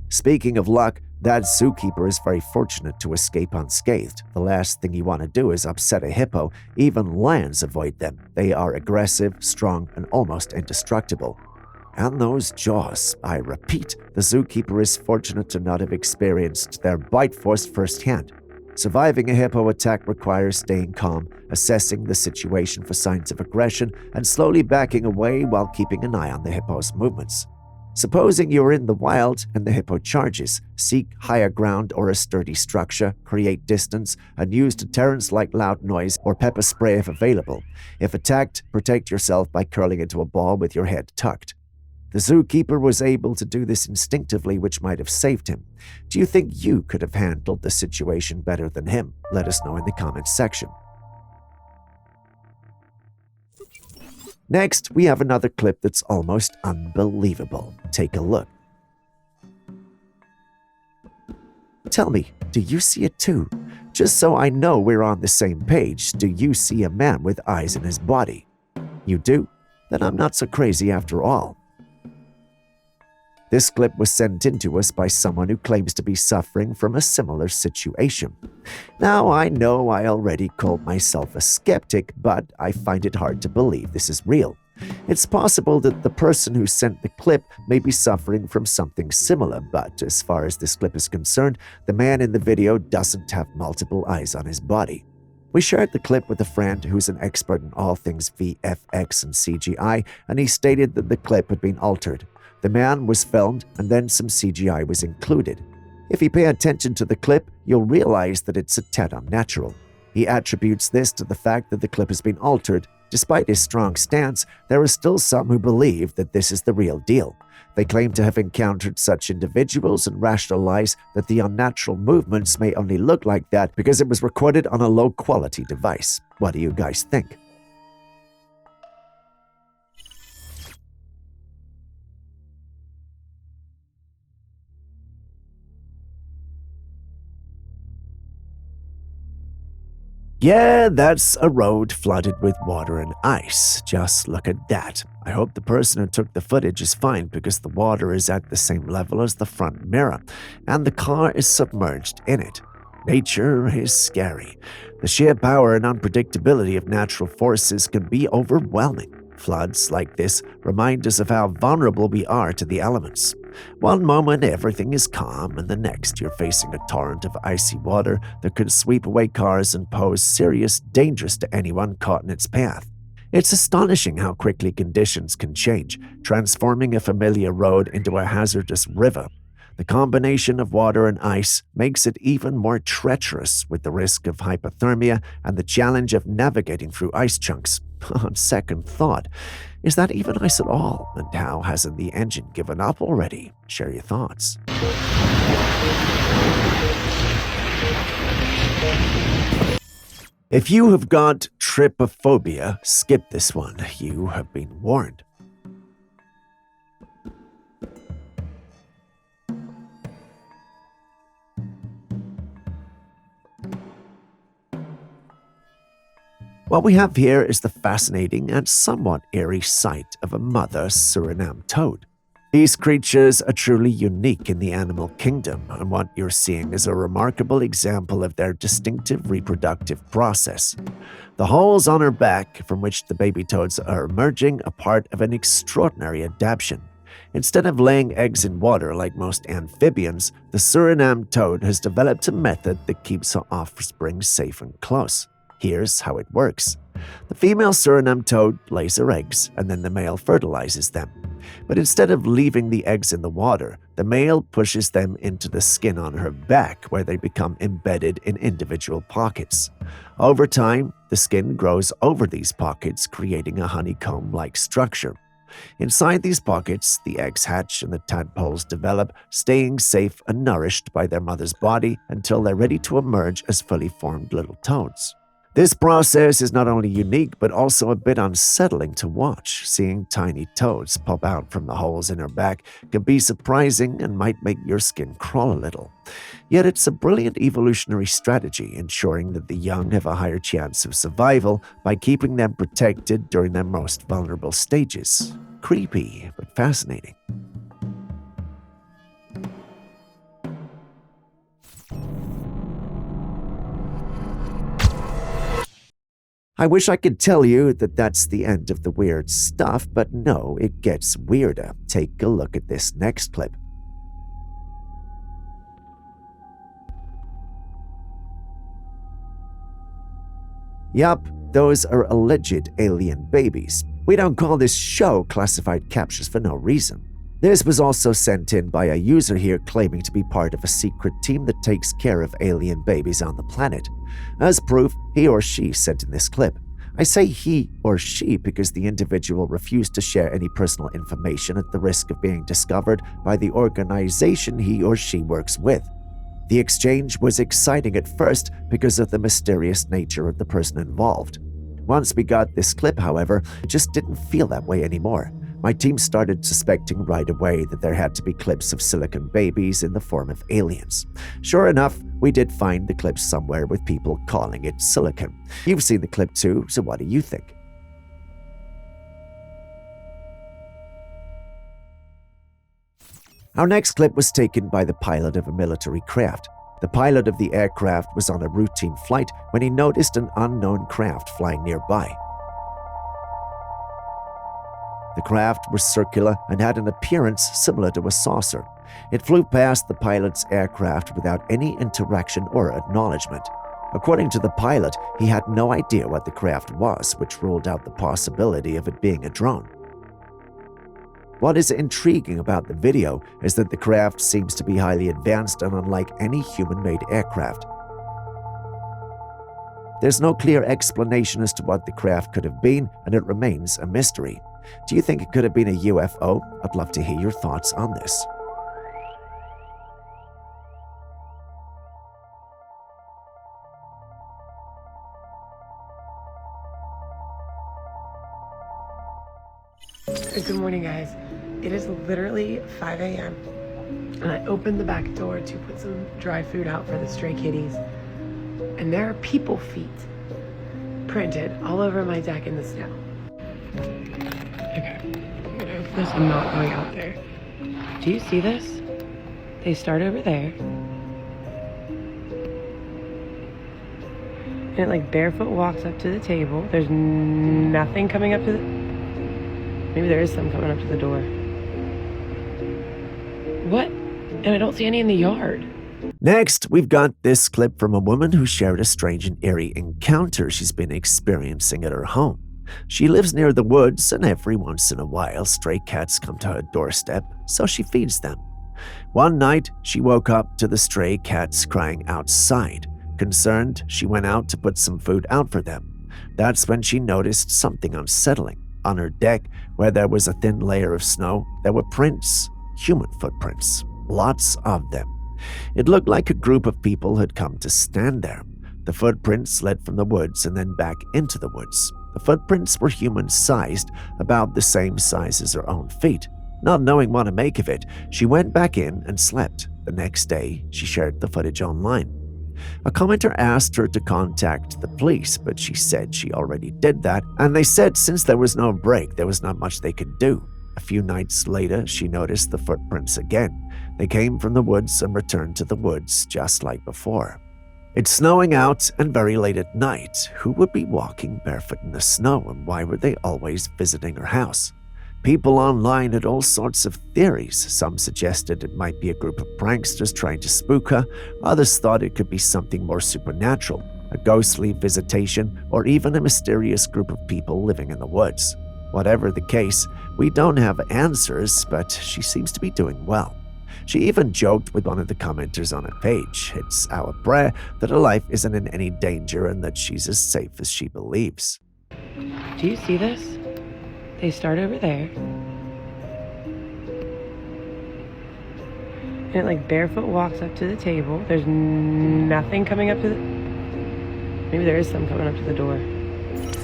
Speaking of luck, that zookeeper is very fortunate to escape unscathed. The last thing you want to do is upset a hippo. Even lions avoid them. They are aggressive, strong, and almost indestructible. And those jaws, I repeat, the zookeeper is fortunate to not have experienced their bite force firsthand. Surviving a hippo attack requires staying calm, assessing the situation for signs of aggression, and slowly backing away while keeping an eye on the hippo's movements. Supposing you're in the wild and the hippo charges, seek higher ground or a sturdy structure, create distance, and use deterrents like loud noise or pepper spray if available. If attacked, protect yourself by curling into a ball with your head tucked. The zookeeper was able to do this instinctively, which might have saved him. Do you think you could have handled the situation better than him? Let us know in the comments section. Next, we have another clip that's almost unbelievable. Take a look. Tell me, do you see it too? Just so I know we're on the same page, do you see a man with eyes in his body? You do? Then I'm not so crazy after all. This clip was sent in to us by someone who claims to be suffering from a similar situation. Now, I know I already called myself a skeptic, but I find it hard to believe this is real. It's possible that the person who sent the clip may be suffering from something similar, but as far as this clip is concerned, the man in the video doesn't have multiple eyes on his body. We shared the clip with a friend who's an expert in all things VFX and CGI, and he stated that the clip had been altered. The man was filmed and then some CGI was included. If you pay attention to the clip, you'll realize that it's a tad unnatural. He attributes this to the fact that the clip has been altered. Despite his strong stance, there are still some who believe that this is the real deal. They claim to have encountered such individuals and rationalize that the unnatural movements may only look like that because it was recorded on a low-quality device. What do you guys think? Yeah, that's a road flooded with water and ice. Just look at that. I hope the person who took the footage is fine because the water is at the same level as the front mirror, and the car is submerged in it. Nature is scary. The sheer power and unpredictability of natural forces can be overwhelming. Floods like this remind us of how vulnerable we are to the elements. One moment everything is calm, and the next you're facing a torrent of icy water that could sweep away cars and pose serious dangers to anyone caught in its path. It's astonishing how quickly conditions can change, transforming a familiar road into a hazardous river. The combination of water and ice makes it even more treacherous, with the risk of hypothermia and the challenge of navigating through ice chunks. On second thought, is that even ice at all? And how hasn't the engine given up already? Share your thoughts. If you have got trypophobia, skip this one. You have been warned. What we have here is the fascinating and somewhat eerie sight of a mother Surinam toad. These creatures are truly unique in the animal kingdom, and what you're seeing is a remarkable example of their distinctive reproductive process. The holes on her back, from which the baby toads are emerging, are part of an extraordinary adaptation. Instead of laying eggs in water like most amphibians, the Surinam toad has developed a method that keeps her offspring safe and close. Here's how it works. The female Surinam toad lays her eggs, and then the male fertilizes them. But instead of leaving the eggs in the water, the male pushes them into the skin on her back, where they become embedded in individual pockets. Over time, the skin grows over these pockets, creating a honeycomb-like structure. Inside these pockets, the eggs hatch and the tadpoles develop, staying safe and nourished by their mother's body until they're ready to emerge as fully formed little toads. This process is not only unique, but also a bit unsettling to watch. Seeing tiny toads pop out from the holes in her back can be surprising and might make your skin crawl a little. Yet it's a brilliant evolutionary strategy, ensuring that the young have a higher chance of survival by keeping them protected during their most vulnerable stages. Creepy, but fascinating. I wish I could tell you that that's the end of the weird stuff, but no, it gets weirder. Take a look at this next clip. Yup, those are alleged alien babies. We don't call this show Classified Captures for no reason. This was also sent in by a user here claiming to be part of a secret team that takes care of alien babies on the planet. As proof, he or she sent in this clip. I say he or she because the individual refused to share any personal information at the risk of being discovered by the organization he or she works with. The exchange was exciting at first because of the mysterious nature of the person involved. Once we got this clip, however, it just didn't feel that way anymore. My team started suspecting right away that there had to be clips of silicon babies in the form of aliens. Sure enough, we did find the clip somewhere with people calling it silicon. You've seen the clip too, so what do you think? Our next clip was taken by the pilot of a military craft. The pilot of the aircraft was on a routine flight when he noticed an unknown craft flying nearby. The craft was circular and had an appearance similar to a saucer. It flew past the pilot's aircraft without any interaction or acknowledgement. According to the pilot, he had no idea what the craft was, which ruled out the possibility of it being a drone. What is intriguing about the video is that the craft seems to be highly advanced and unlike any human-made aircraft. There's no clear explanation as to what the craft could have been, and it remains a mystery. Do you think it could have been a UFO? I'd love to hear your thoughts on this. Good morning, guys. It is literally 5 a.m. and I opened the back door to put some dry food out for the stray kitties. And there are people feet printed all over my deck in the snow. Okay, I'm gonna open this. I'm not going out there. Do you see this? They start over there. And it like barefoot walks up to the table. There's nothing coming up to the... Maybe there is some coming up to the door. What? And I don't see any in the yard. Next, we've got this clip from a woman who shared a strange and eerie encounter she's been experiencing at her home. She lives near the woods, and every once in a while stray cats come to her doorstep, so she feeds them. One night, she woke up to the stray cats crying outside. Concerned, she went out to put some food out for them. That's when she noticed something unsettling. On her deck, where there was a thin layer of snow, there were prints, human footprints, lots of them. It looked like a group of people had come to stand there. The footprints led from the woods and then back into the woods. The footprints were human-sized, about the same size as her own feet. Not knowing what to make of it, she went back in and slept. The next day, she shared the footage online. A commenter asked her to contact the police, but she said she already did that, and they said since there was no break, there was not much they could do. A few nights later, she noticed the footprints again. They came from the woods and returned to the woods just like before. It's snowing out and very late at night. Who would be walking barefoot in the snow, and why were they always visiting her house? People online had all sorts of theories. Some suggested it might be a group of pranksters trying to spook her. Others thought it could be something more supernatural, a ghostly visitation, or even a mysterious group of people living in the woods. Whatever the case, we don't have answers, but she seems to be doing well. She even joked with one of the commenters on her page. It's our prayer that her life isn't in any danger and that she's as safe as she believes. Do you see this? They start over there. And it like barefoot walks up to the table. There's nothing coming up to the... Maybe there is some coming up to the door.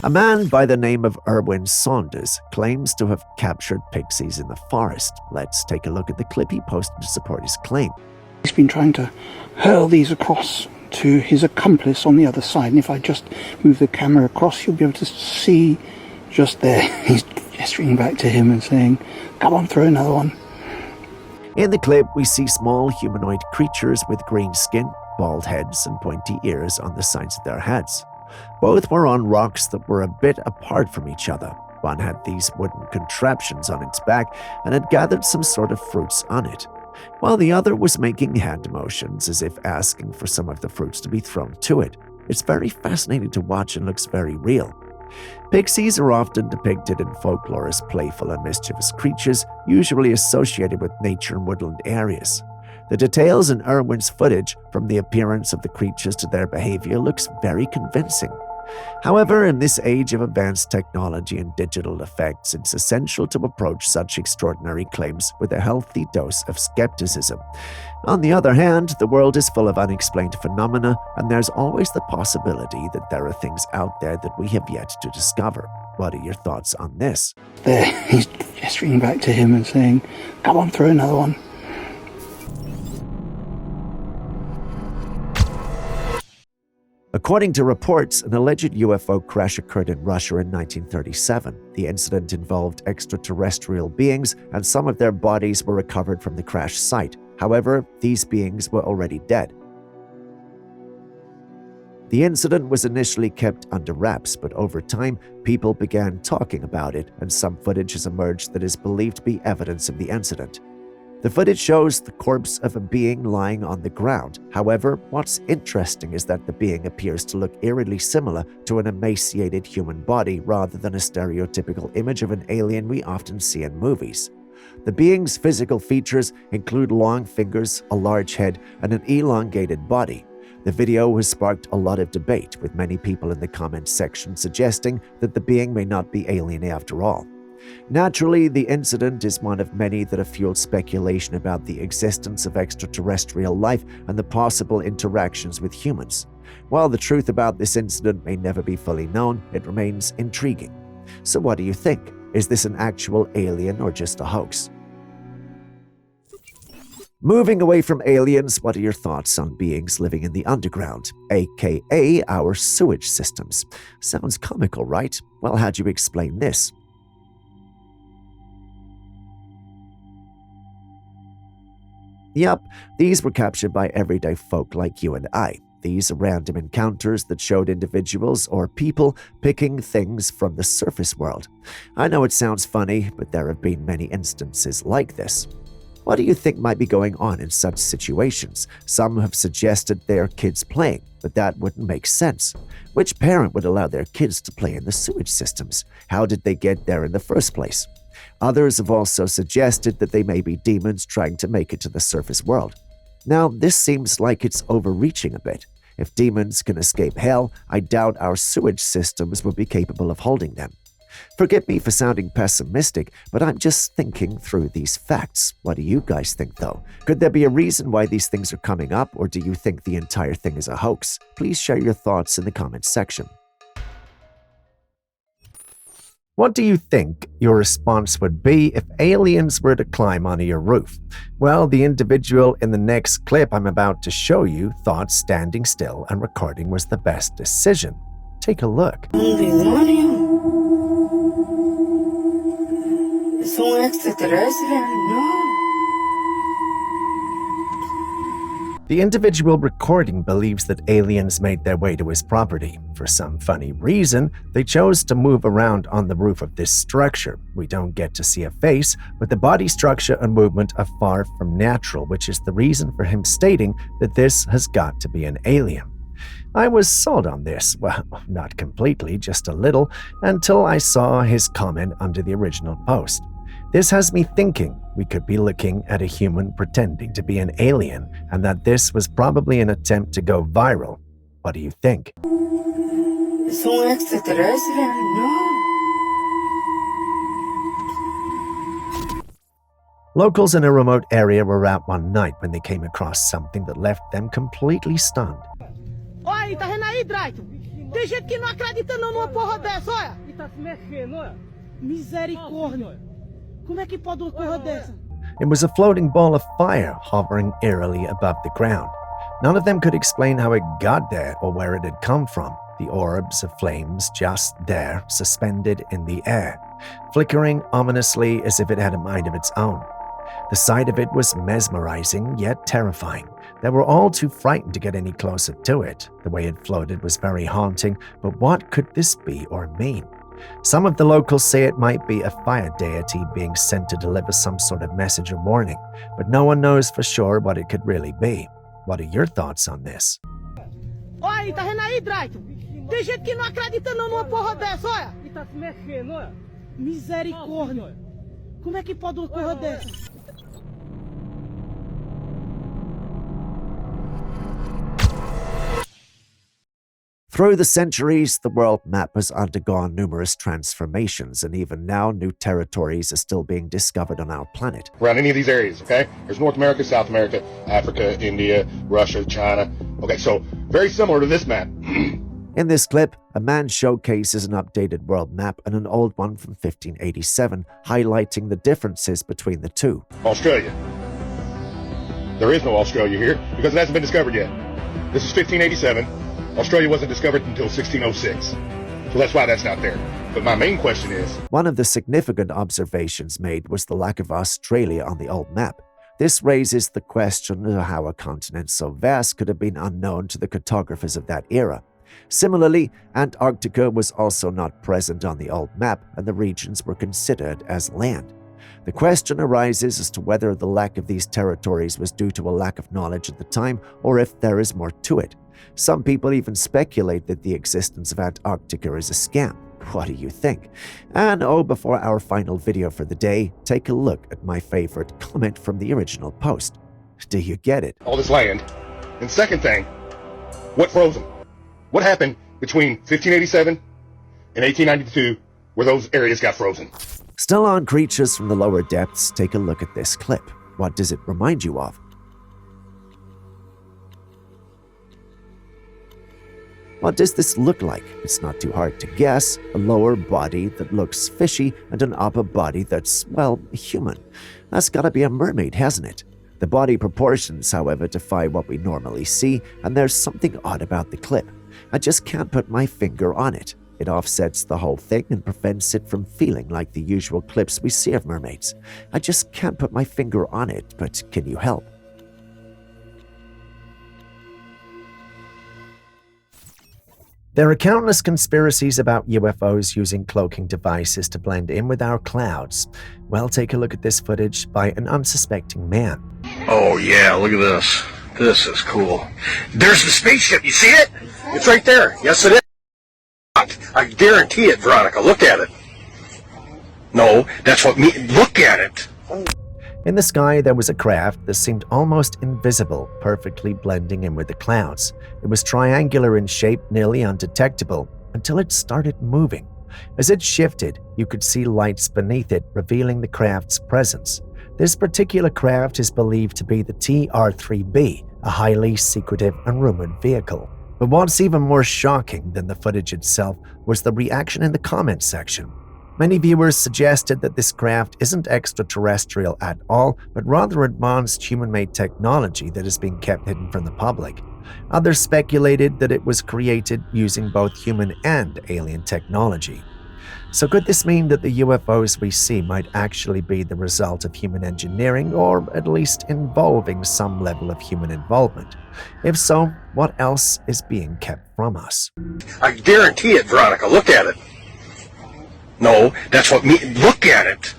A man by the name of Erwin Saunders claims to have captured pixies in the forest. Let's take a look at the clip he posted to support his claim. He's been trying to hurl these across to his accomplice on the other side. And if I just move the camera across, you'll be able to see just there. He's gesturing back to him and saying, "Come on, throw another one." In the clip, we see small humanoid creatures with green skin, bald heads, and pointy ears on the sides of their heads. Both were on rocks that were a bit apart from each other. One had these wooden contraptions on its back and had gathered some sort of fruits on it, while the other was making hand motions as if asking for some of the fruits to be thrown to it. It's very fascinating to watch and looks very real. Pixies are often depicted in folklore as playful and mischievous creatures, usually associated with nature and woodland areas. The details in Erwin's footage, from the appearance of the creatures to their behavior, looks very convincing. However, in this age of advanced technology and digital effects, it's essential to approach such extraordinary claims with a healthy dose of skepticism. On the other hand, the world is full of unexplained phenomena, and there's always the possibility that there are things out there that we have yet to discover. What are your thoughts on this? There, he's gesturing back to him and saying, "Come on, throw another one." According to reports, an alleged UFO crash occurred in Russia in 1937. The incident involved extraterrestrial beings, and some of their bodies were recovered from the crash site. However, these beings were already dead. The incident was initially kept under wraps, but over time, people began talking about it, and some footage has emerged that is believed to be evidence of the incident. The footage shows the corpse of a being lying on the ground. However, what's interesting is that the being appears to look eerily similar to an emaciated human body rather than a stereotypical image of an alien we often see in movies. The being's physical features include long fingers, a large head, and an elongated body. The video has sparked a lot of debate, with many people in the comments section suggesting that the being may not be alien after all. Naturally, the incident is one of many that have fueled speculation about the existence of extraterrestrial life and the possible interactions with humans. While the truth about this incident may never be fully known, it remains intriguing. So what do you think? Is this an actual alien or just a hoax? Moving away from aliens, what are your thoughts on beings living in the underground, aka our sewage systems? Sounds comical, right? Well, how do you explain this? Yep, these were captured by everyday folk like you and I. These are random encounters that showed individuals or people picking things from the surface world. I know it sounds funny, but there have been many instances like this. What do you think might be going on in such situations? Some have suggested they are kids playing, but that wouldn't make sense. Which parent would allow their kids to play in the sewage systems? How did they get there in the first place? Others have also suggested that they may be demons trying to make it to the surface world. Now, this seems like it's overreaching a bit. If demons can escape hell, I doubt our sewage systems would be capable of holding them. Forgive me for sounding pessimistic, but I'm just thinking through these facts. What do you guys think, though? Could there be a reason why these things are coming up, or do you think the entire thing is a hoax? Please share your thoughts in the comments section. What do you think your response would be if aliens were to climb onto your roof? Well, the individual in the next clip I'm about to show you thought standing still and recording was the best decision. Take a look. The individual recording believes that aliens made their way to his property. For some funny reason, they chose to move around on the roof of this structure. We don't get to see a face, but the body structure and movement are far from natural, which is the reason for him stating that this has got to be an alien. I was sold on this, well, not completely, just a little, until I saw his comment under the original post. This has me thinking we could be looking at a human pretending to be an alien, and that this was probably an attempt to go viral. What do you think? Locals in a remote area were out one night when they came across something that left them completely stunned. Olha, tá vendo aí, Drayton? Tem gente que não acredita não numa porra dessa, olha. E tá se mexendo, olha. Misericórdia. Como é que pode uma porra dessa? It was a floating ball of fire hovering eerily above the ground. None of them could explain how it got there or where it had come from. The orbs of flames just there, suspended in the air, flickering ominously as if it had a mind of its own. The sight of it was mesmerizing, yet terrifying. They were all too frightened to get any closer to it. The way it floated was very haunting, but what could this be or mean? Some of the locals say it might be a fire deity being sent to deliver some sort of message or warning, but no one knows for sure what it could really be. What are your thoughts on this? Olha, tá vendo aí, Drayton? Tem gente que não acredita não numa porra dessa, olha. E tá se mexendo, olha. Misericórdia. Como é que pode uma porra dessa? Through the centuries, the world map has undergone numerous transformations, and even now, new territories are still being discovered on our planet. Around any of these areas, okay? There's North America, South America, Africa, India, Russia, China. Okay, so very similar to this map. In this clip, a man showcases an updated world map and an old one from 1587, highlighting the differences between the two. Australia. There is no Australia here because it hasn't been discovered yet. This is 1587. Australia wasn't discovered until 1606. So that's why that's not there. But my main question is... One of the significant observations made was the lack of Australia on the old map. This raises the question of how a continent so vast could have been unknown to the cartographers of that era. Similarly, Antarctica was also not present on the old map, and the regions were considered as land. The question arises as to whether the lack of these territories was due to a lack of knowledge at the time, or if there is more to it. Some people even speculate that the existence of Antarctica is a scam. What do you think? And before our final video for the day, take a look at my favorite comment from the original post. Do you get it? All this land. And second thing, what froze them? What happened between 1587 and 1892 where those areas got frozen? Still on creatures from the lower depths, take a look at this clip. What does it remind you of? What does this look like? It's not too hard to guess. A lower body that looks fishy and an upper body that's, well, human. That's gotta be a mermaid, hasn't it? The body proportions, however, defy what we normally see, and there's something odd about the clip. I just can't put my finger on it. It offsets the whole thing and prevents it from feeling like the usual clips we see of mermaids. I just can't put my finger on it, but can you help? There are countless conspiracies about UFOs using cloaking devices to blend in with our clouds. Well, take a look at this footage by an unsuspecting man. Oh yeah, look at this. This is cool. There's the spaceship, you see it? It's right there. Yes, it is. I guarantee it, Veronica. Look at it. No, that's what me. Look at it. In the sky, there was a craft that seemed almost invisible, perfectly blending in with the clouds. It was triangular in shape, nearly undetectable, until it started moving. As it shifted, you could see lights beneath it, revealing the craft's presence. This particular craft is believed to be the TR-3B, a highly secretive and rumored vehicle. But what's even more shocking than the footage itself was the reaction in the comment section. Many viewers suggested that this craft isn't extraterrestrial at all, but rather advanced human-made technology that is being kept hidden from the public. Others speculated that it was created using both human and alien technology. So could this mean that the UFOs we see might actually be the result of human engineering, or at least involving some level of human involvement? If so, what else is being kept from us? I guarantee it, Veronica. Look at it. No, that's what me. Look at it.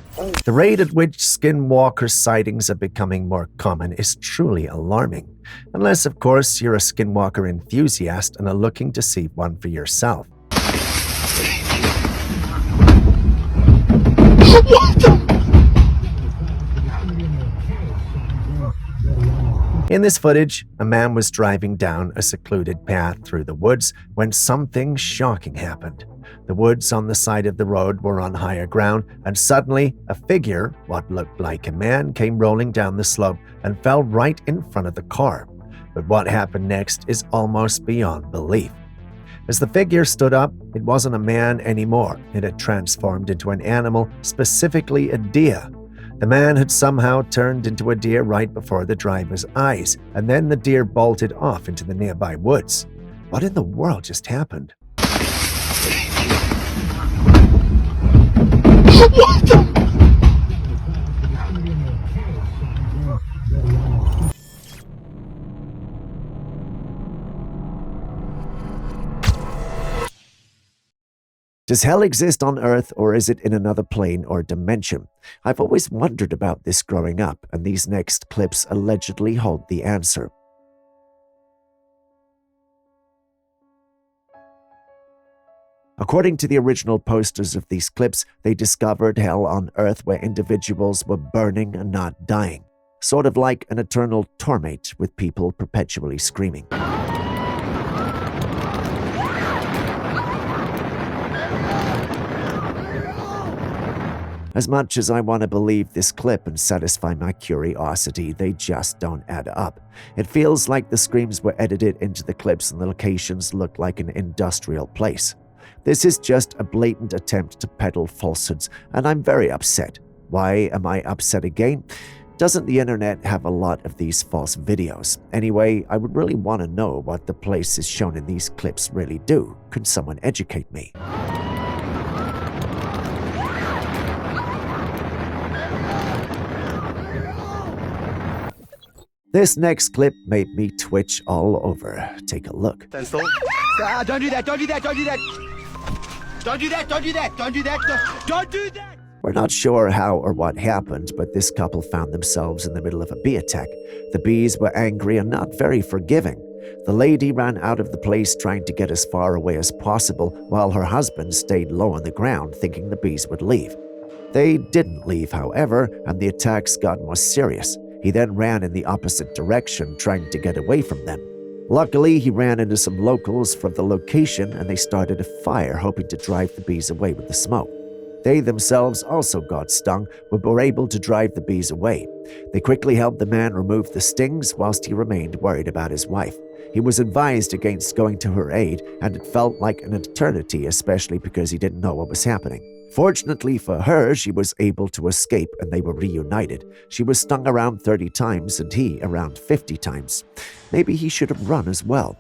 The rate at which Skinwalker sightings are becoming more common is truly alarming. Unless, of course, you're a Skinwalker enthusiast and are looking to see one for yourself. In this footage, a man was driving down a secluded path through the woods when something shocking happened. The woods on the side of the road were on higher ground, and suddenly a figure, what looked like a man, came rolling down the slope and fell right in front of the car. But what happened next is almost beyond belief. As the figure stood up, it wasn't a man anymore. It had transformed into an animal, specifically a deer. The man had somehow turned into a deer right before the driver's eyes, and then the deer bolted off into the nearby woods. What in the world just happened? What the? Does hell exist on Earth, or is it in another plane or dimension? I've always wondered about this growing up, and these next clips allegedly hold the answer. According to the original posters of these clips, they discovered hell on Earth where individuals were burning and not dying, sort of like an eternal torment with people perpetually screaming. As much as I want to believe this clip and satisfy my curiosity, they just don't add up. It feels like the screams were edited into the clips and the locations look like an industrial place. This is just a blatant attempt to peddle falsehoods, and I'm very upset. Why am I upset again? Doesn't the internet have a lot of these false videos? Anyway, I would really want to know what the places shown in these clips really do. Could someone educate me? This next clip made me twitch all over. Take a look. Don't do that, don't do that, don't do that. Don't do that, don't do that, don't do that, don't do that. We're not sure how or what happened, but this couple found themselves in the middle of a bee attack. The bees were angry and not very forgiving. The lady ran out of the place trying to get as far away as possible, while her husband stayed low on the ground thinking the bees would leave. They didn't leave, however, and the attacks got more serious. He then ran in the opposite direction, trying to get away from them. Luckily, he ran into some locals from the location and they started a fire, hoping to drive the bees away with the smoke. They themselves also got stung, but were able to drive the bees away. They quickly helped the man remove the stings whilst he remained worried about his wife. He was advised against going to her aid, and it felt like an eternity, especially because he didn't know what was happening. Fortunately for her, she was able to escape and they were reunited. She was stung around 30 times and he around 50 times. Maybe he should have run as well.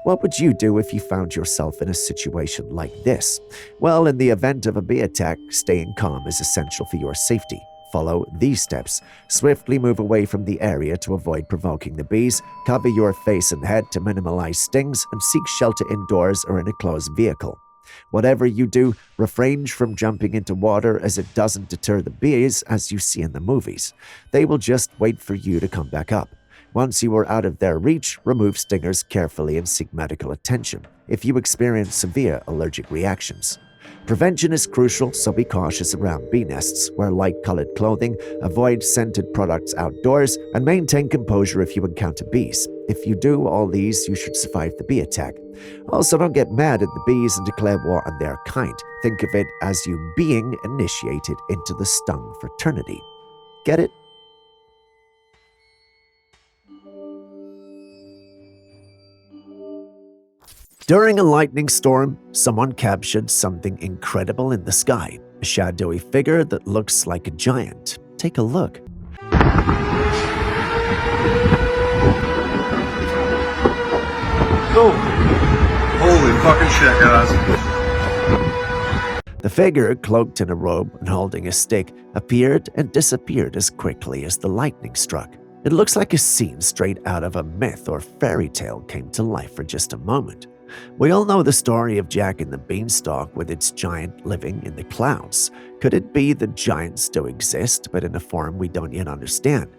What would you do if you found yourself in a situation like this? Well, in the event of a bee attack, staying calm is essential for your safety. follow these steps. Swiftly move away from the area to avoid provoking the bees, cover your face and head to minimize stings, and seek shelter indoors or in a closed vehicle. Whatever you do, refrain from jumping into water as it doesn't deter the bees as you see in the movies. They will just wait for you to come back up. Once you are out of their reach, remove stingers carefully and seek medical attention if you experience severe allergic reactions. Prevention is crucial, so be cautious around bee nests, wear light-colored clothing, avoid scented products outdoors, and maintain composure if you encounter bees. If you do all these, you should survive the bee attack. Also, don't get mad at the bees and declare war on their kind. Think of it as you being initiated into the stung fraternity. Get it? During a lightning storm, someone captured something incredible in the sky, a shadowy figure that looks like a giant. Take a look. Oh, holy fucking shit, guys. The figure, cloaked in a robe and holding a stick, appeared and disappeared as quickly as the lightning struck. It looks like a scene straight out of a myth or fairy tale came to life for just a moment. We all know the story of Jack and the Beanstalk with its giant living in the clouds. Could it be that giants still exist, but in a form we don't yet understand?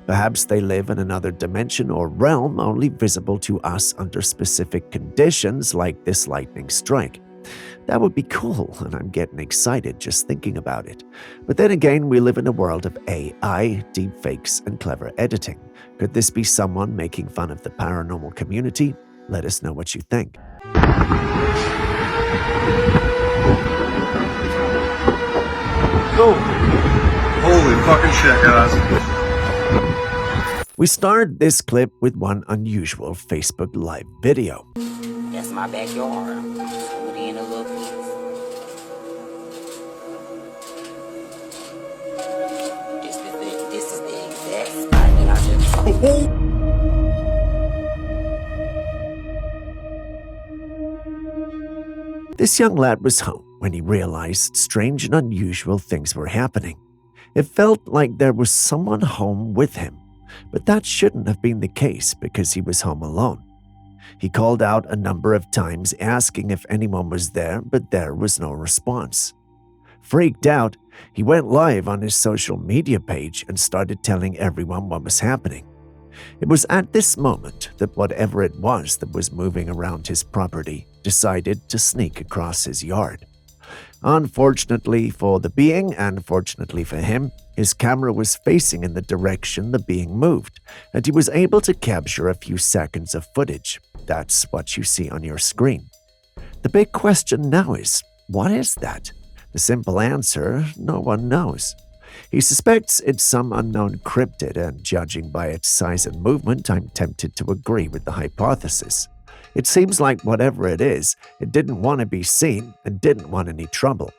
Perhaps they live in another dimension or realm only visible to us under specific conditions like this lightning strike. That would be cool, and I'm getting excited just thinking about it. But then again, we live in a world of AI, deepfakes, and clever editing. Could this be someone making fun of the paranormal community? Let us know what you think. Oh, holy fucking shit, guys. We started this clip with one unusual Facebook Live video. That's my backyard. Put in a little piece. This is the exact spot that I just This young lad was home when he realized strange and unusual things were happening. It felt like there was someone home with him, but that shouldn't have been the case because he was home alone. He called out a number of times asking if anyone was there, but there was no response. Freaked out, he went live on his social media page and started telling everyone what was happening. It was at this moment that whatever it was that was moving around his property decided to sneak across his yard. Unfortunately for the being, and fortunately for him, his camera was facing in the direction the being moved, and he was able to capture a few seconds of footage. That's what you see on your screen. The big question now is, what is that? The simple answer, no one knows. He suspects it's some unknown cryptid, and judging by its size and movement, I'm tempted to agree with the hypothesis. It seems like whatever it is, it didn't want to be seen and didn't want any trouble.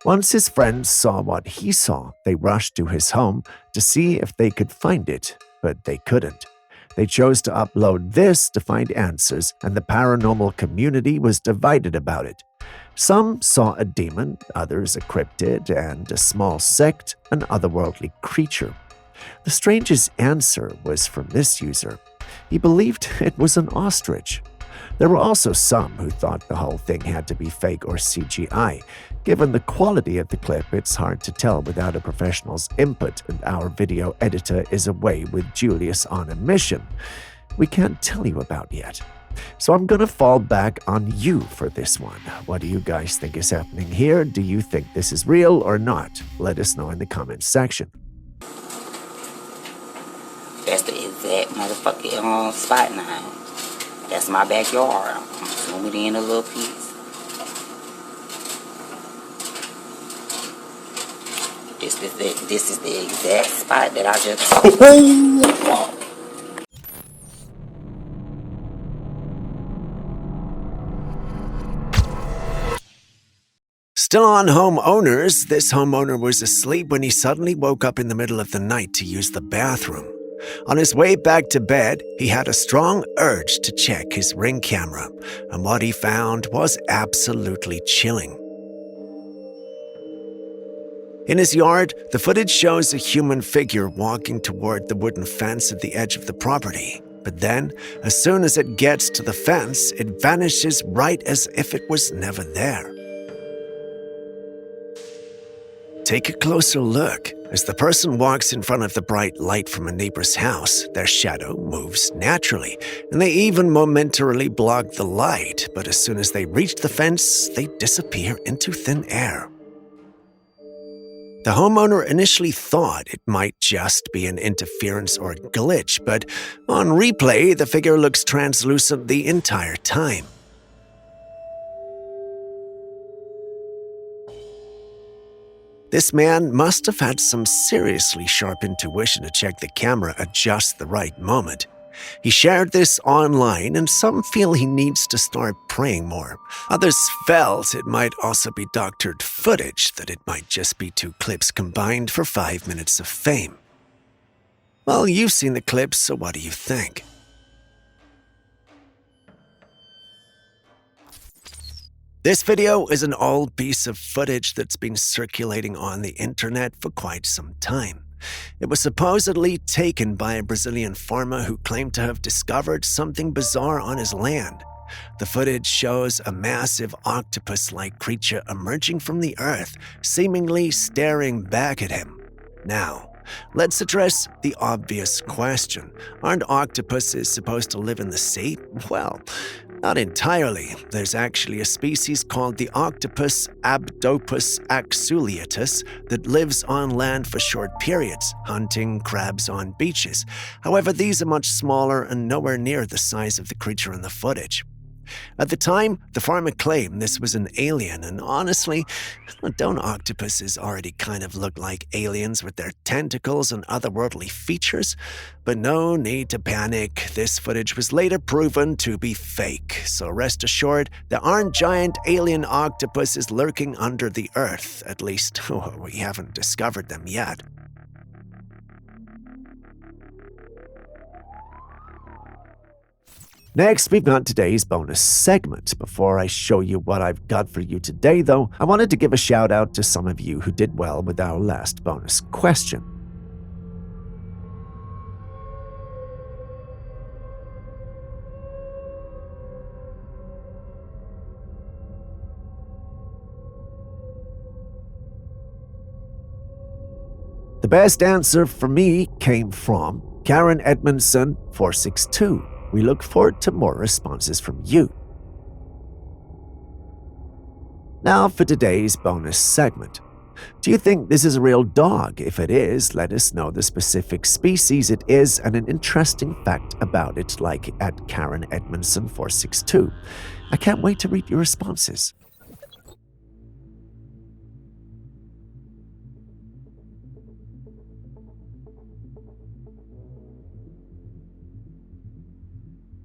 Once his friends saw what he saw, they rushed to his home to see if they could find it, but they couldn't. They chose to upload this to find answers, and the paranormal community was divided about it. Some saw a demon, others a cryptid, and a small sect, an otherworldly creature. The strangest answer was from this user. He believed it was an ostrich. There were also some who thought the whole thing had to be fake or CGI. Given the quality of the clip, it's hard to tell without a professional's input, and our video editor is away with Julius on a mission we can't tell you about yet. So I'm gonna fall back on you for this one. What do you guys think is happening here? Do you think this is real or not? Let us know in the comments section. That's the exact motherfucking spot now. That's my backyard. I'm zooming in a little piece. This is the exact spot that I just. Still on homeowners, this homeowner was asleep when he suddenly woke up in the middle of the night to use the bathroom. On his way back to bed, he had a strong urge to check his Ring camera, and what he found was absolutely chilling. In his yard, the footage shows a human figure walking toward the wooden fence at the edge of the property. But then, as soon as it gets to the fence, it vanishes right as if it was never there. Take a closer look. As the person walks in front of the bright light from a neighbor's house, their shadow moves naturally, and they even momentarily block the light, but as soon as they reach the fence, they disappear into thin air. The homeowner initially thought it might just be an interference or glitch, but on replay, the figure looks translucent the entire time. This man must have had some seriously sharp intuition to check the camera at just the right moment. He shared this online, and some feel he needs to start praying more. Others felt it might also be doctored footage, that it might just be two clips combined for 5 minutes of fame. Well, you've seen the clips, so what do you think? This video is an old piece of footage that's been circulating on the internet for quite some time. It was supposedly taken by a Brazilian farmer who claimed to have discovered something bizarre on his land. The footage shows a massive octopus-like creature emerging from the earth, seemingly staring back at him. Now, let's address the obvious question. Aren't octopuses supposed to live in the sea? Well, not entirely. There's actually a species called the octopus Abdopus axuliatus that lives on land for short periods, hunting crabs on beaches. However, these are much smaller and nowhere near the size of the creature in the footage. At the time, the farmer claimed this was an alien, and honestly, don't octopuses already kind of look like aliens with their tentacles and otherworldly features? But no need to panic, this footage was later proven to be fake, so rest assured, there aren't giant alien octopuses lurking under the earth, at least we haven't discovered them yet. Next, we've got today's bonus segment. Before I show you what I've got for you today, though, I wanted to give a shout out to some of you who did well with our last bonus question. The best answer for me came from Karen Edmondson 462. We look forward to more responses from you. Now for today's bonus segment. Do you think this is a real dog? If it is, let us know the specific species it is and an interesting fact about it, like at Karen Edmondson 462. I can't wait to read your responses.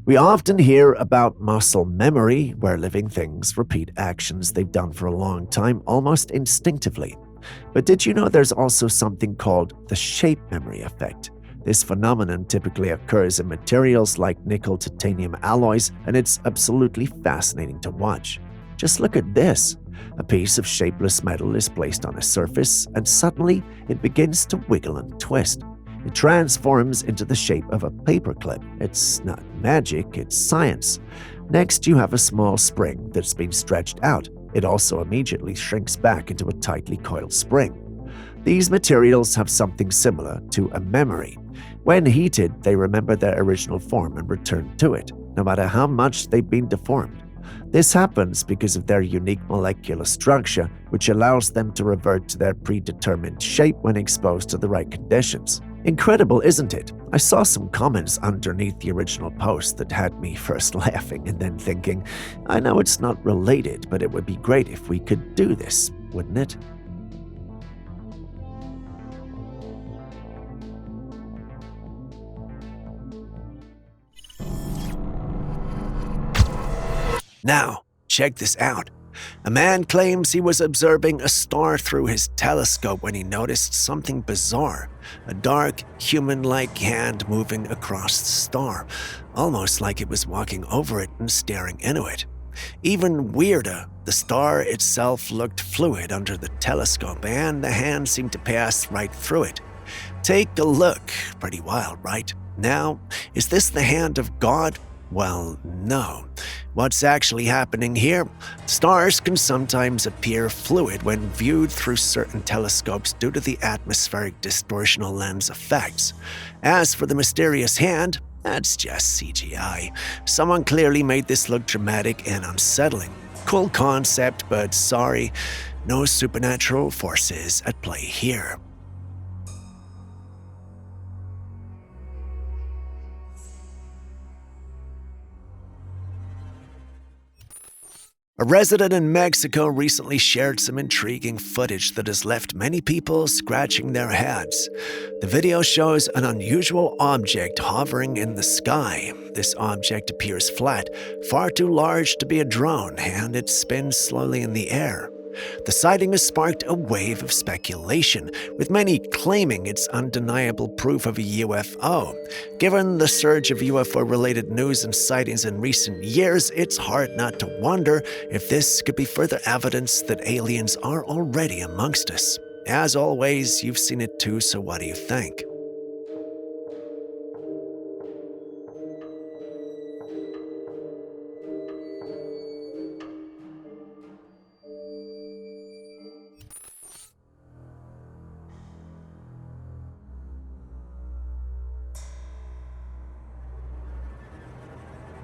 We often hear about muscle memory, where living things repeat actions they've done for a long time almost instinctively. But did you know there's also something called the shape memory effect? This phenomenon typically occurs in materials like nickel-titanium alloys, and it's absolutely fascinating to watch. Just look at this. A piece of shapeless metal is placed on a surface, and suddenly it begins to wiggle and twist. It transforms into the shape of a paperclip. It's not magic, it's science. Next, you have a small spring that's been stretched out. It also immediately shrinks back into a tightly coiled spring. These materials have something similar to a memory. When heated, they remember their original form and return to it, no matter how much they've been deformed. This happens because of their unique molecular structure, which allows them to revert to their predetermined shape when exposed to the right conditions. Incredible, isn't it? I saw some comments underneath the original post that had me first laughing and then thinking, I know it's not related, but it would be great if we could do this, wouldn't it? Now, check this out. A man claims he was observing a star through his telescope when he noticed something bizarre. A dark, human-like hand moving across the star, almost like it was walking over it and staring into it. Even weirder, the star itself looked fluid under the telescope, and the hand seemed to pass right through it. Take a look. Pretty wild, right? Now, is this the hand of God? Well, no. What's actually happening here? Stars can sometimes appear fluid when viewed through certain telescopes due to the atmospheric distortional lens effects. As for the mysterious hand, that's just CGI. Someone clearly made this look dramatic and unsettling. Cool concept, but sorry, no supernatural forces at play here. A resident in Mexico recently shared some intriguing footage that has left many people scratching their heads. The video shows an unusual object hovering in the sky. This object appears flat, far too large to be a drone, and it spins slowly in the air. The sighting has sparked a wave of speculation, with many claiming it's undeniable proof of a UFO. Given the surge of UFO-related news and sightings in recent years, it's hard not to wonder if this could be further evidence that aliens are already amongst us. As always, you've seen it too, so what do you think?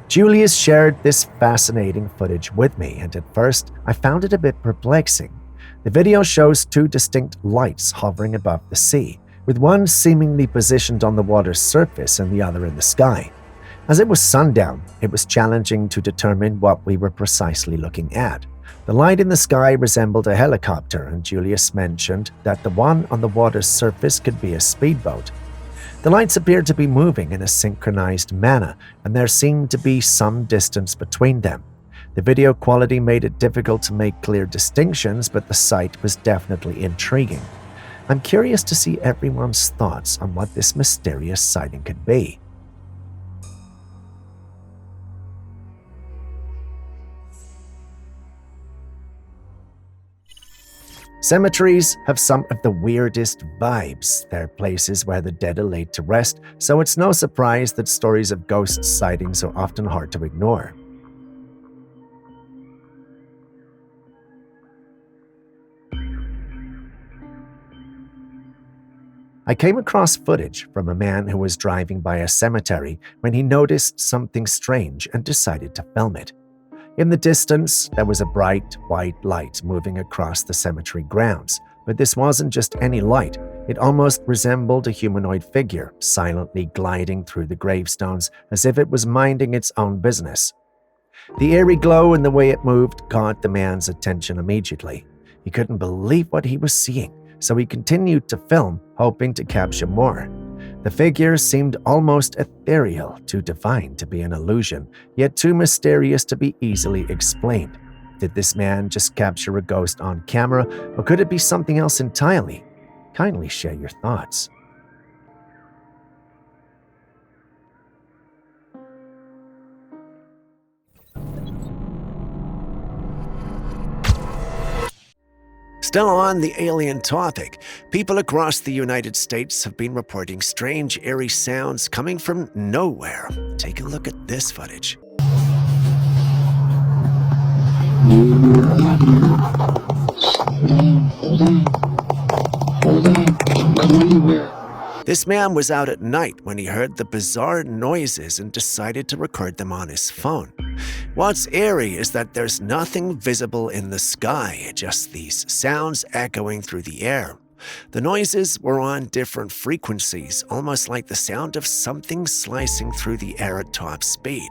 Julius shared this fascinating footage with me, and at first, I found it a bit perplexing. The video shows two distinct lights hovering above the sea, with one seemingly positioned on the water's surface and the other in the sky. As it was sundown, it was challenging to determine what we were precisely looking at. The light in the sky resembled a helicopter, and Julius mentioned that the one on the water's surface could be a speedboat. The lights appeared to be moving in a synchronized manner, and there seemed to be some distance between them. The video quality made it difficult to make clear distinctions, but the sight was definitely intriguing. I'm curious to see everyone's thoughts on what this mysterious sighting could be. Cemeteries have some of the weirdest vibes. They're places where the dead are laid to rest, so it's no surprise that stories of ghost sightings are often hard to ignore. I came across footage from a man who was driving by a cemetery when he noticed something strange and decided to film it. In the distance, there was a bright white light moving across the cemetery grounds, but this wasn't just any light. It almost resembled a humanoid figure, silently gliding through the gravestones as if it was minding its own business. The eerie glow and the way it moved caught the man's attention immediately. He couldn't believe what he was seeing, so he continued to film, hoping to capture more. The figure seemed almost ethereal, too divine to be an illusion, yet too mysterious to be easily explained. Did this man just capture a ghost on camera, or could it be something else entirely? Kindly share your thoughts. Still on the alien topic, people across the United States have been reporting strange, eerie sounds coming from nowhere. Take a look at this footage. This man was out at night when he heard the bizarre noises and decided to record them on his phone. What's eerie is that there's nothing visible in the sky, just these sounds echoing through the air. The noises were on different frequencies, almost like the sound of something slicing through the air at top speed.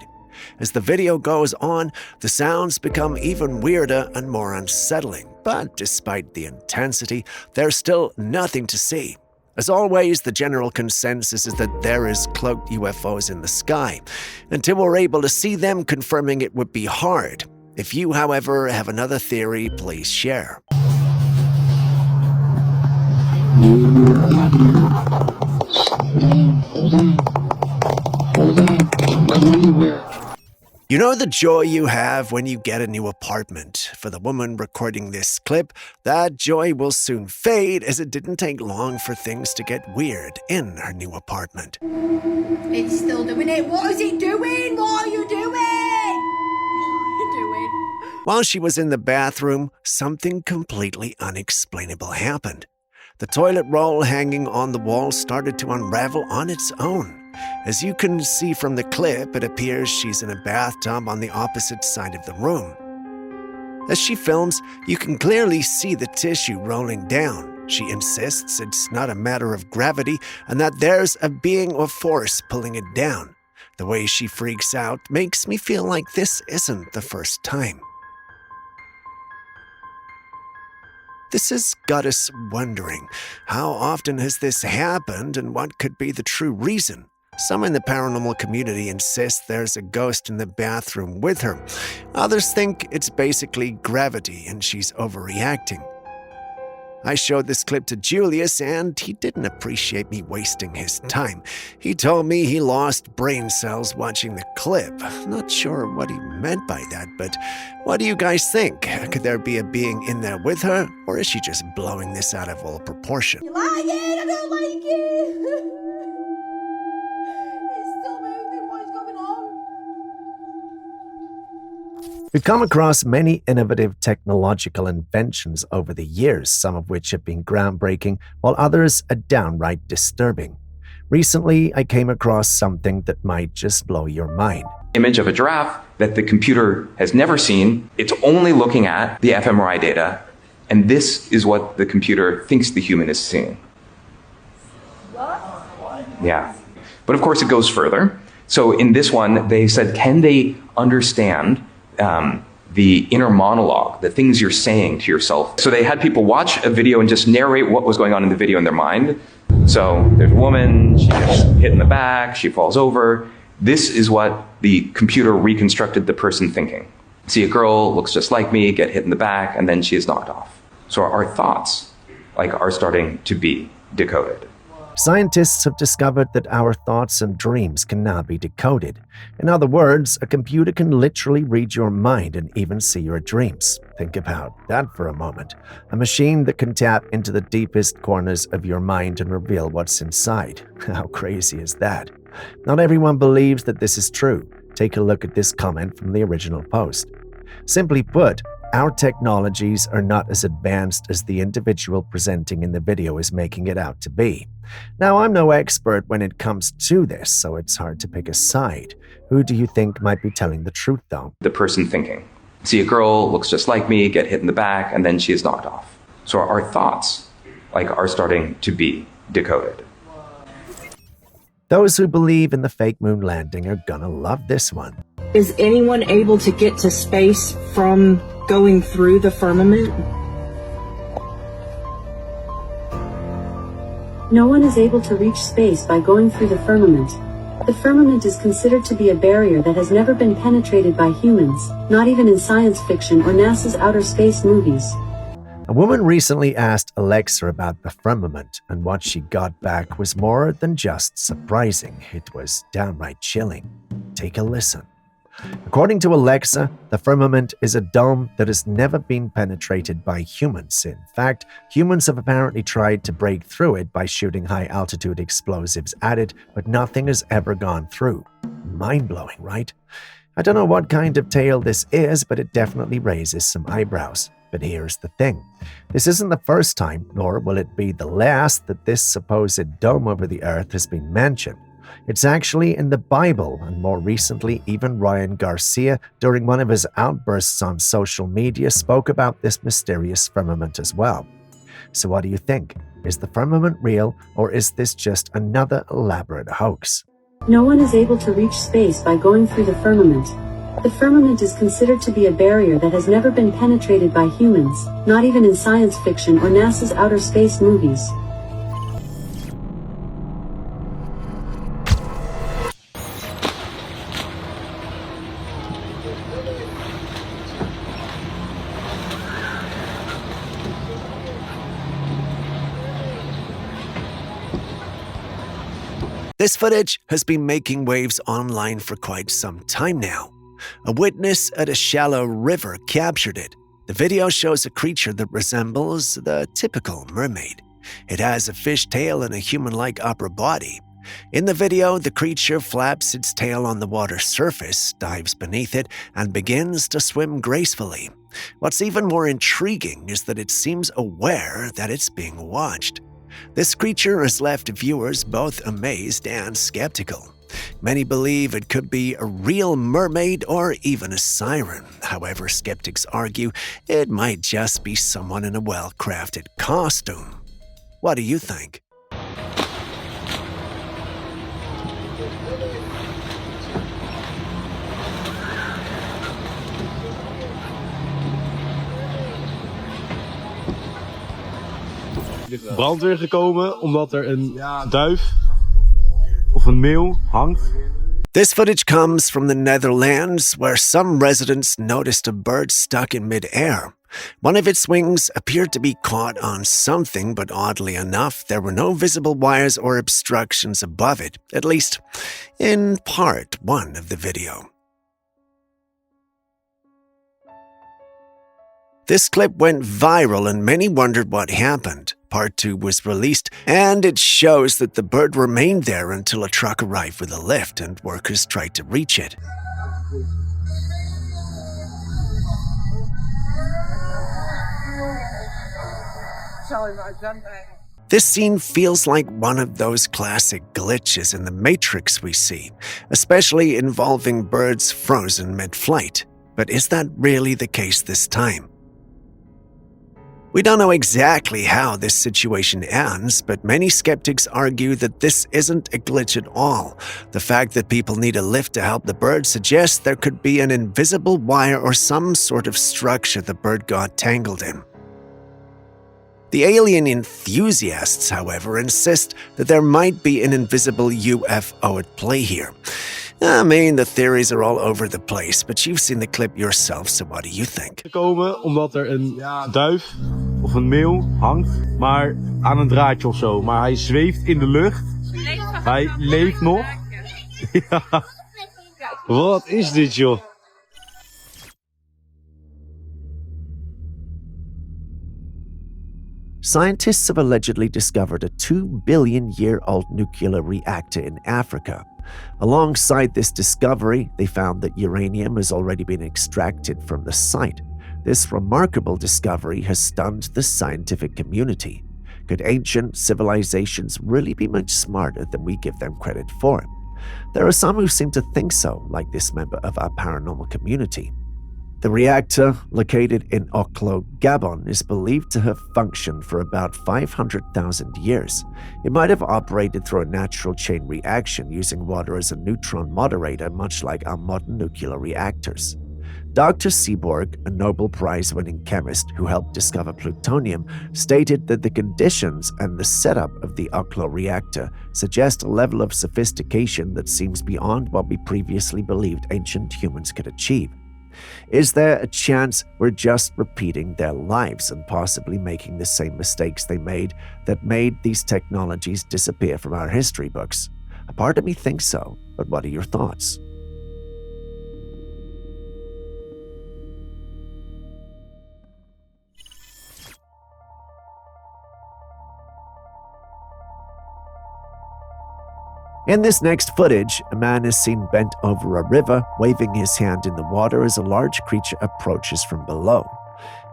As the video goes on, the sounds become even weirder and more unsettling, but despite the intensity, there's still nothing to see. As always, the general consensus is that there is cloaked UFOs in the sky. Until we're able to see them, confirming it would be hard. If you, however, have another theory, please share. You know the joy you have when you get a new apartment. For the woman recording this clip, that joy will soon fade as it didn't take long for things to get weird in her new apartment. It's still doing it. What is it doing? What are you doing? What are you doing? While she was in the bathroom, something completely unexplainable happened. The toilet roll hanging on the wall started to unravel on its own. As you can see from the clip, it appears she's in a bathtub on the opposite side of the room. As she films, you can clearly see the tissue rolling down. She insists it's not a matter of gravity and that there's a being or force pulling it down. The way she freaks out makes me feel like this isn't the first time. This has got us wondering, how often has this happened and what could be the true reason? Some in the paranormal community insist there's a ghost in the bathroom with her. Others think it's basically gravity and she's overreacting. I showed this clip to Julius and he didn't appreciate me wasting his time. He told me he lost brain cells watching the clip. Not sure what he meant by that, but what do you guys think? Could there be a being in there with her, or is she just blowing this out of all proportion? You like it? I don't like it. We've come across many innovative technological inventions over the years, some of which have been groundbreaking, while others are downright disturbing. Recently, I came across something that might just blow your mind. Image of a giraffe that the computer has never seen. It's only looking at the fMRI data, and this is what the computer thinks the human is seeing. Yeah. But of course, it goes further. So in this one, they said, can they understand the inner monologue, the things you're saying to yourself? So they had people watch a video and just narrate what was going on in the video in their mind. So there's a woman, she gets hit in the back, she falls over. This is what the computer reconstructed the person thinking. See a girl, looks just like me, get hit in the back, and then she is knocked off. So our thoughts are starting to be decoded. Scientists have discovered that our thoughts and dreams can now be decoded. In other words, a computer can literally read your mind and even see your dreams. Think about that for a moment. A machine that can tap into the deepest corners of your mind and reveal what's inside. How crazy is that? Not everyone believes that this is true. Take a look at this comment from the original post. Simply put, our technologies are not as advanced as the individual presenting in the video is making it out to be. Now, I'm no expert when it comes to this, so it's hard to pick a side. Who do you think might be telling the truth, though? The person thinking. See a girl, looks just like me, get hit in the back, and then she is knocked off. So our thoughts are starting to be decoded. Those who believe in the fake moon landing are gonna love this one. Is anyone able to get to space from going through the firmament? No one is able to reach space by going through the firmament. The firmament is considered to be a barrier that has never been penetrated by humans, not even in science fiction or NASA's outer space movies. A woman recently asked Alexa about the firmament, and what she got back was more than just surprising. It was downright chilling. Take a listen. According to Alexa, the firmament is a dome that has never been penetrated by humans. In fact, humans have apparently tried to break through it by shooting high-altitude explosives at it, but nothing has ever gone through. Mind-blowing, right? I don't know what kind of tale this is, but it definitely raises some eyebrows. But here's the thing. This isn't the first time, nor will it be the last, that this supposed dome over the earth has been mentioned. It's actually in the Bible, and more recently, even Ryan Garcia, during one of his outbursts on social media, spoke about this mysterious firmament as well. So what do you think? Is the firmament real, or is this just another elaborate hoax? No one is able to reach space by going through the firmament. The firmament is considered to be a barrier that has never been penetrated by humans, not even in science fiction or NASA's outer space movies. This footage has been making waves online for quite some time now. A witness at a shallow river captured it. The video shows a creature that resembles the typical mermaid. It has a fish tail and a human-like upper body. In the video, the creature flaps its tail on the water surface, dives beneath it, and begins to swim gracefully. What's even more intriguing is that it seems aware that it's being watched. This creature has left viewers both amazed and skeptical. Many believe it could be a real mermaid or even a siren. However, skeptics argue it might just be someone in a well-crafted costume. What do you think? Brandweer gekomen omdat er een duif of een meeuw hangt. This footage comes from the Netherlands, where some residents noticed a bird stuck in mid-air. One of its wings appeared to be caught on something, but oddly enough, there were no visible wires or obstructions above it, at least in part one of the video. This clip went viral and many wondered what happened. Part 2 was released, and it shows that the bird remained there until a truck arrived with a lift and workers tried to reach it. This scene feels like one of those classic glitches in the Matrix we see, especially involving birds frozen mid-flight. But is that really the case this time? We don't know exactly how this situation ends, but many skeptics argue that this isn't a glitch at all. The fact that people need a lift to help the bird suggests there could be an invisible wire or some sort of structure the bird got tangled in. The alien enthusiasts, however, insist that there might be an invisible UFO at play here. I mean, the theories are all over the place, but you've seen the clip yourself, so what do you think? Gekomen omdat er een duif of een meeuw hangt, maar aan een draadje of zo. Maar hij zweeft in de lucht. Hij leeft nog. Ja. Wat is dit, joh? Scientists have allegedly discovered a 2 billion-year-old nuclear reactor in Africa. Alongside this discovery, they found that uranium has already been extracted from the site. This remarkable discovery has stunned the scientific community. Could ancient civilizations really be much smarter than we give them credit for? There are some who seem to think so, like this member of our paranormal community. The reactor, located in Oclo, Gabon, is believed to have functioned for about 500,000 years. It might have operated through a natural chain reaction using water as a neutron moderator, much like our modern nuclear reactors. Dr. Seaborg, a Nobel Prize-winning chemist who helped discover plutonium, stated that the conditions and the setup of the Oclo reactor suggest a level of sophistication that seems beyond what we previously believed ancient humans could achieve. Is there a chance we're just repeating their lives and possibly making the same mistakes they made that made these technologies disappear from our history books? A part of me thinks so, but what are your thoughts? In this next footage, a man is seen bent over a river, waving his hand in the water as a large creature approaches from below.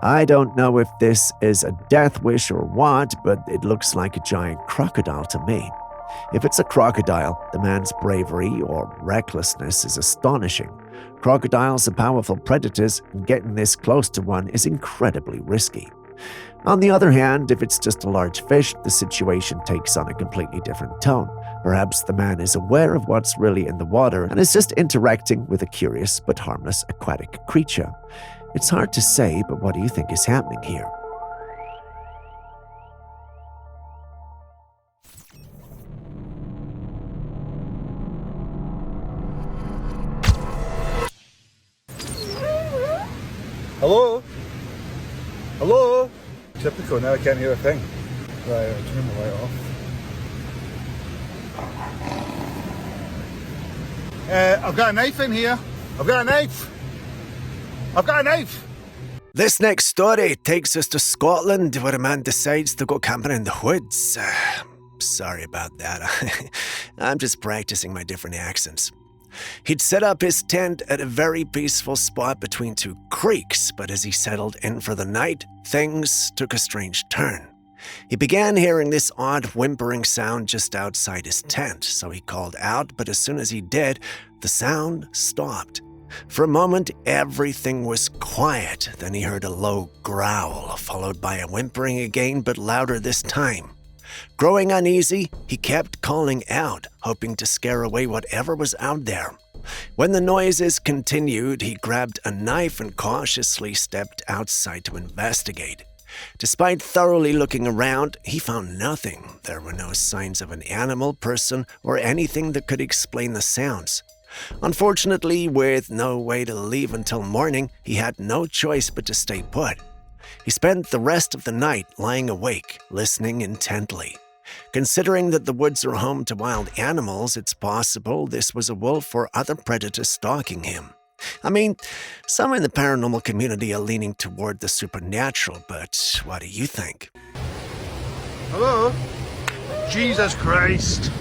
I don't know if this is a death wish or what, but it looks like a giant crocodile to me. If it's a crocodile, the man's bravery or recklessness is astonishing. Crocodiles are powerful predators, and getting this close to one is incredibly risky. On the other hand, if it's just a large fish, the situation takes on a completely different tone. Perhaps the man is aware of what's really in the water and is just interacting with a curious but harmless aquatic creature. It's hard to say, but what do you think is happening here? Hello? Hello? Typical, now I can't hear a thing. Right, I'll turn the light off. I've got a knife in here. I've got a knife. I've got a knife. This next story takes us to Scotland, where a man decides to go camping in the woods. Sorry about that. I'm just practicing my different accents. He'd set up his tent at a very peaceful spot between two creeks, but as he settled in for the night, things took a strange turn. He began hearing this odd whimpering sound just outside his tent, so he called out, but as soon as he did, the sound stopped. For a moment, everything was quiet. Then he heard a low growl, followed by a whimpering again, but louder this time. Growing uneasy, he kept calling out, hoping to scare away whatever was out there. When the noises continued, he grabbed a knife and cautiously stepped outside to investigate. Despite thoroughly looking around, he found nothing. There were no signs of an animal, person, or anything that could explain the sounds. Unfortunately, with no way to leave until morning, he had no choice but to stay put. He spent the rest of the night lying awake, listening intently. Considering that the woods are home to wild animals, it's possible this was a wolf or other predator stalking him. I mean, some in the paranormal community are leaning toward the supernatural, but what do you think? Hello? Jesus Christ.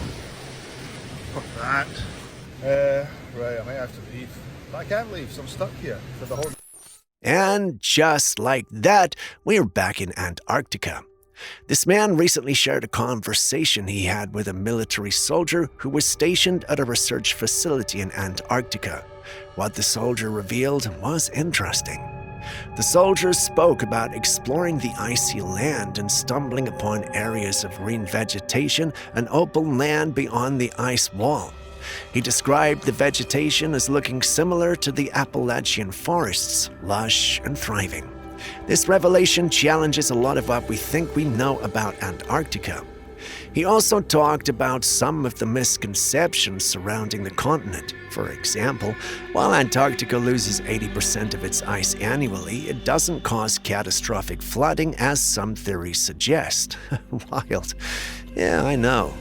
Fuck that. Right, I might have to leave. But I can't leave, so I'm stuck here for the whole... And just like that, we're back in Antarctica. This man recently shared a conversation he had with a military soldier who was stationed at a research facility in Antarctica. What the soldier revealed was interesting. The soldier spoke about exploring the icy land and stumbling upon areas of green vegetation and open land beyond the ice wall. He described the vegetation as looking similar to the Appalachian forests, lush and thriving. This revelation challenges a lot of what we think we know about Antarctica. He also talked about some of the misconceptions surrounding the continent. For example, while Antarctica loses 80% of its ice annually, it doesn't cause catastrophic flooding as some theories suggest. Wild. Yeah, I know.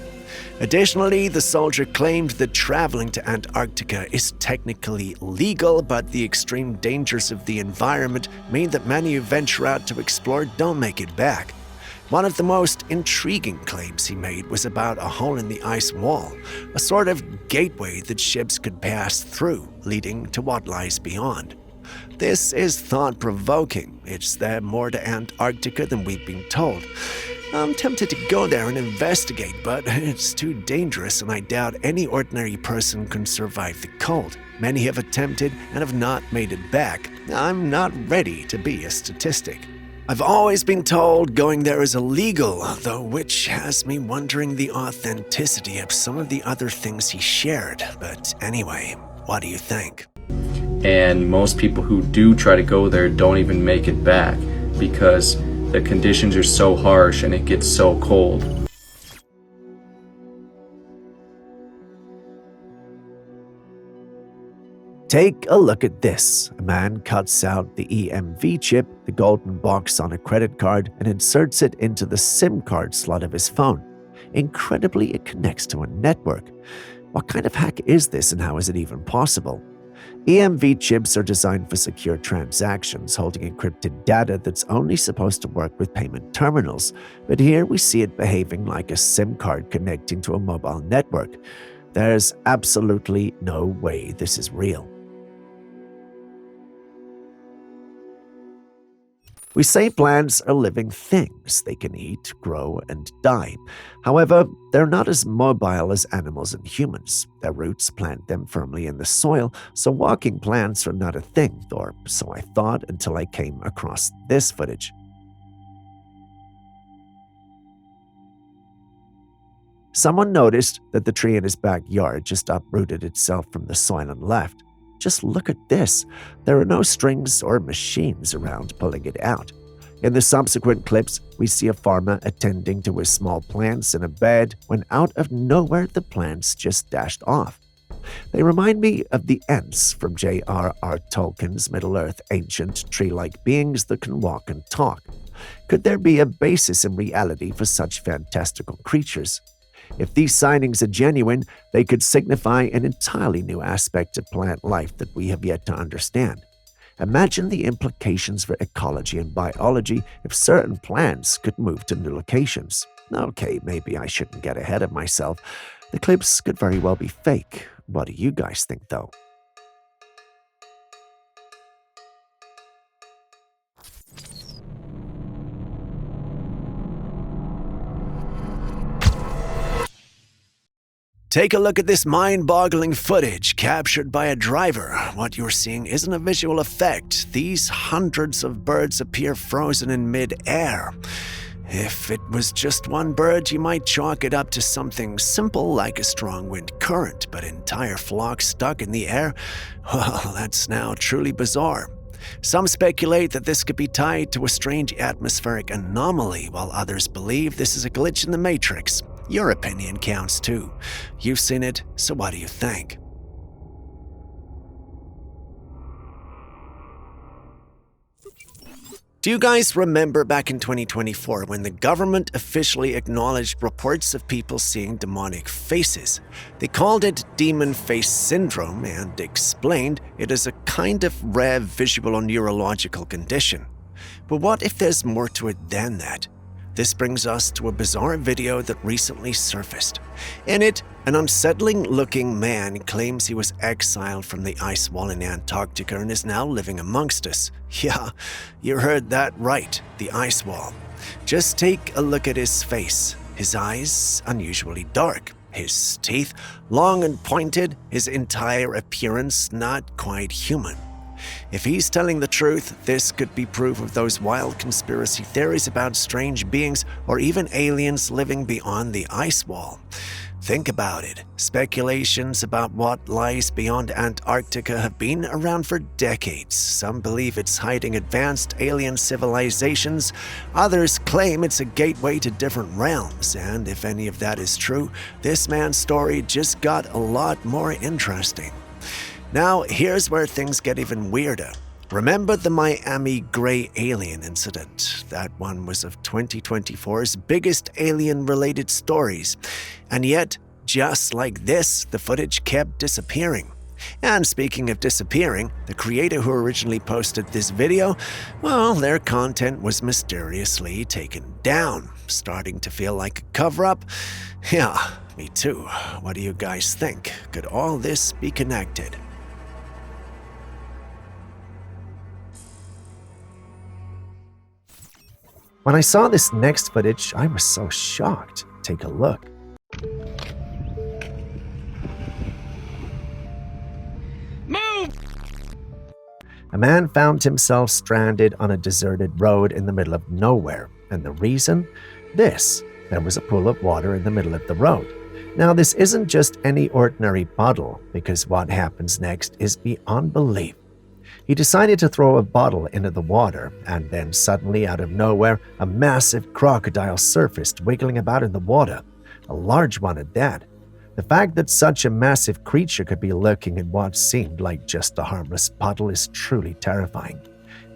Additionally, the soldier claimed that traveling to Antarctica is technically legal, but the extreme dangers of the environment mean that many who venture out to explore don't make it back. One of the most intriguing claims he made was about a hole in the ice wall, a sort of gateway that ships could pass through, leading to what lies beyond. This is thought-provoking. It's there more to Antarctica than we've been told. I'm tempted to go there and investigate, but it's too dangerous and I doubt any ordinary person can survive the cold. Many have attempted and have not made it back. I'm not ready to be a statistic. I've always been told going there is illegal, though, which has me wondering the authenticity of some of the other things he shared. But anyway, what do you think? And most people who do try to go there don't even make it back because the conditions are so harsh and it gets so cold. Take a look at this. A man cuts out the EMV chip, the golden box on a credit card, and inserts it into the SIM card slot of his phone. Incredibly, it connects to a network. What kind of hack is this and how is it even possible? EMV chips are designed for secure transactions, holding encrypted data that's only supposed to work with payment terminals. But here we see it behaving like a SIM card connecting to a mobile network. There's absolutely no way this is real. We say plants are living things. They can eat, grow, and die. However, they're not as mobile as animals and humans. Their roots plant them firmly in the soil, so walking plants are not a thing, or so I thought until I came across this footage. Someone noticed that the tree in his backyard just uprooted itself from the soil and left. Just look at this. There are no strings or machines around pulling it out. In the subsequent clips, we see a farmer attending to his small plants in a bed when out of nowhere the plants just dashed off. They remind me of the Ents from J.R.R. Tolkien's Middle-earth ancient tree-like beings that can walk and talk. Could there be a basis in reality for such fantastical creatures? If these sightings are genuine, they could signify an entirely new aspect of plant life that we have yet to understand. Imagine the implications for ecology and biology if certain plants could move to new locations. Okay, maybe I shouldn't get ahead of myself. The clips could very well be fake. What do you guys think, though? Take a look at this mind-boggling footage captured by a driver. What you're seeing isn't a visual effect. These hundreds of birds appear frozen in mid-air. If it was just one bird, you might chalk it up to something simple like a strong wind current, but entire flocks stuck in the air? Well, that's now truly bizarre. Some speculate that this could be tied to a strange atmospheric anomaly, while others believe this is a glitch in the Matrix. Your opinion counts too. You've seen it, so what do you think? Do you guys remember back in 2024 when the government officially acknowledged reports of people seeing demonic faces? They called it demon face syndrome and explained it as a kind of rare visual or neurological condition. But what if there's more to it than that? This brings us to a bizarre video that recently surfaced. In it, an unsettling-looking man claims he was exiled from the ice wall in Antarctica and is now living amongst us. Yeah, you heard that right, the ice wall. Just take a look at his face. His eyes, unusually dark. His teeth, long and pointed. His entire appearance, not quite human. If he's telling the truth, this could be proof of those wild conspiracy theories about strange beings or even aliens living beyond the ice wall. Think about it. Speculations about what lies beyond Antarctica have been around for decades. Some believe it's hiding advanced alien civilizations. Others claim it's a gateway to different realms. And if any of that is true, this man's story just got a lot more interesting. Now, here's where things get even weirder. Remember the Miami gray alien incident? That one was of 2024's biggest alien-related stories. And yet, just like this, the footage kept disappearing. And speaking of disappearing, the creator who originally posted this video, well, their content was mysteriously taken down. Starting to feel like a cover-up? Yeah, me too. What do you guys think? Could all this be connected? When I saw this next footage, I was so shocked. Take a look. Move! A man found himself stranded on a deserted road in the middle of nowhere. And the reason? There was a pool of water in the middle of the road. Now, this isn't just any ordinary puddle, because what happens next is beyond belief. He decided to throw a bottle into the water, and then suddenly, out of nowhere, a massive crocodile surfaced, wiggling about in the water. A large one at that. The fact that such a massive creature could be lurking in what seemed like just a harmless puddle is truly terrifying.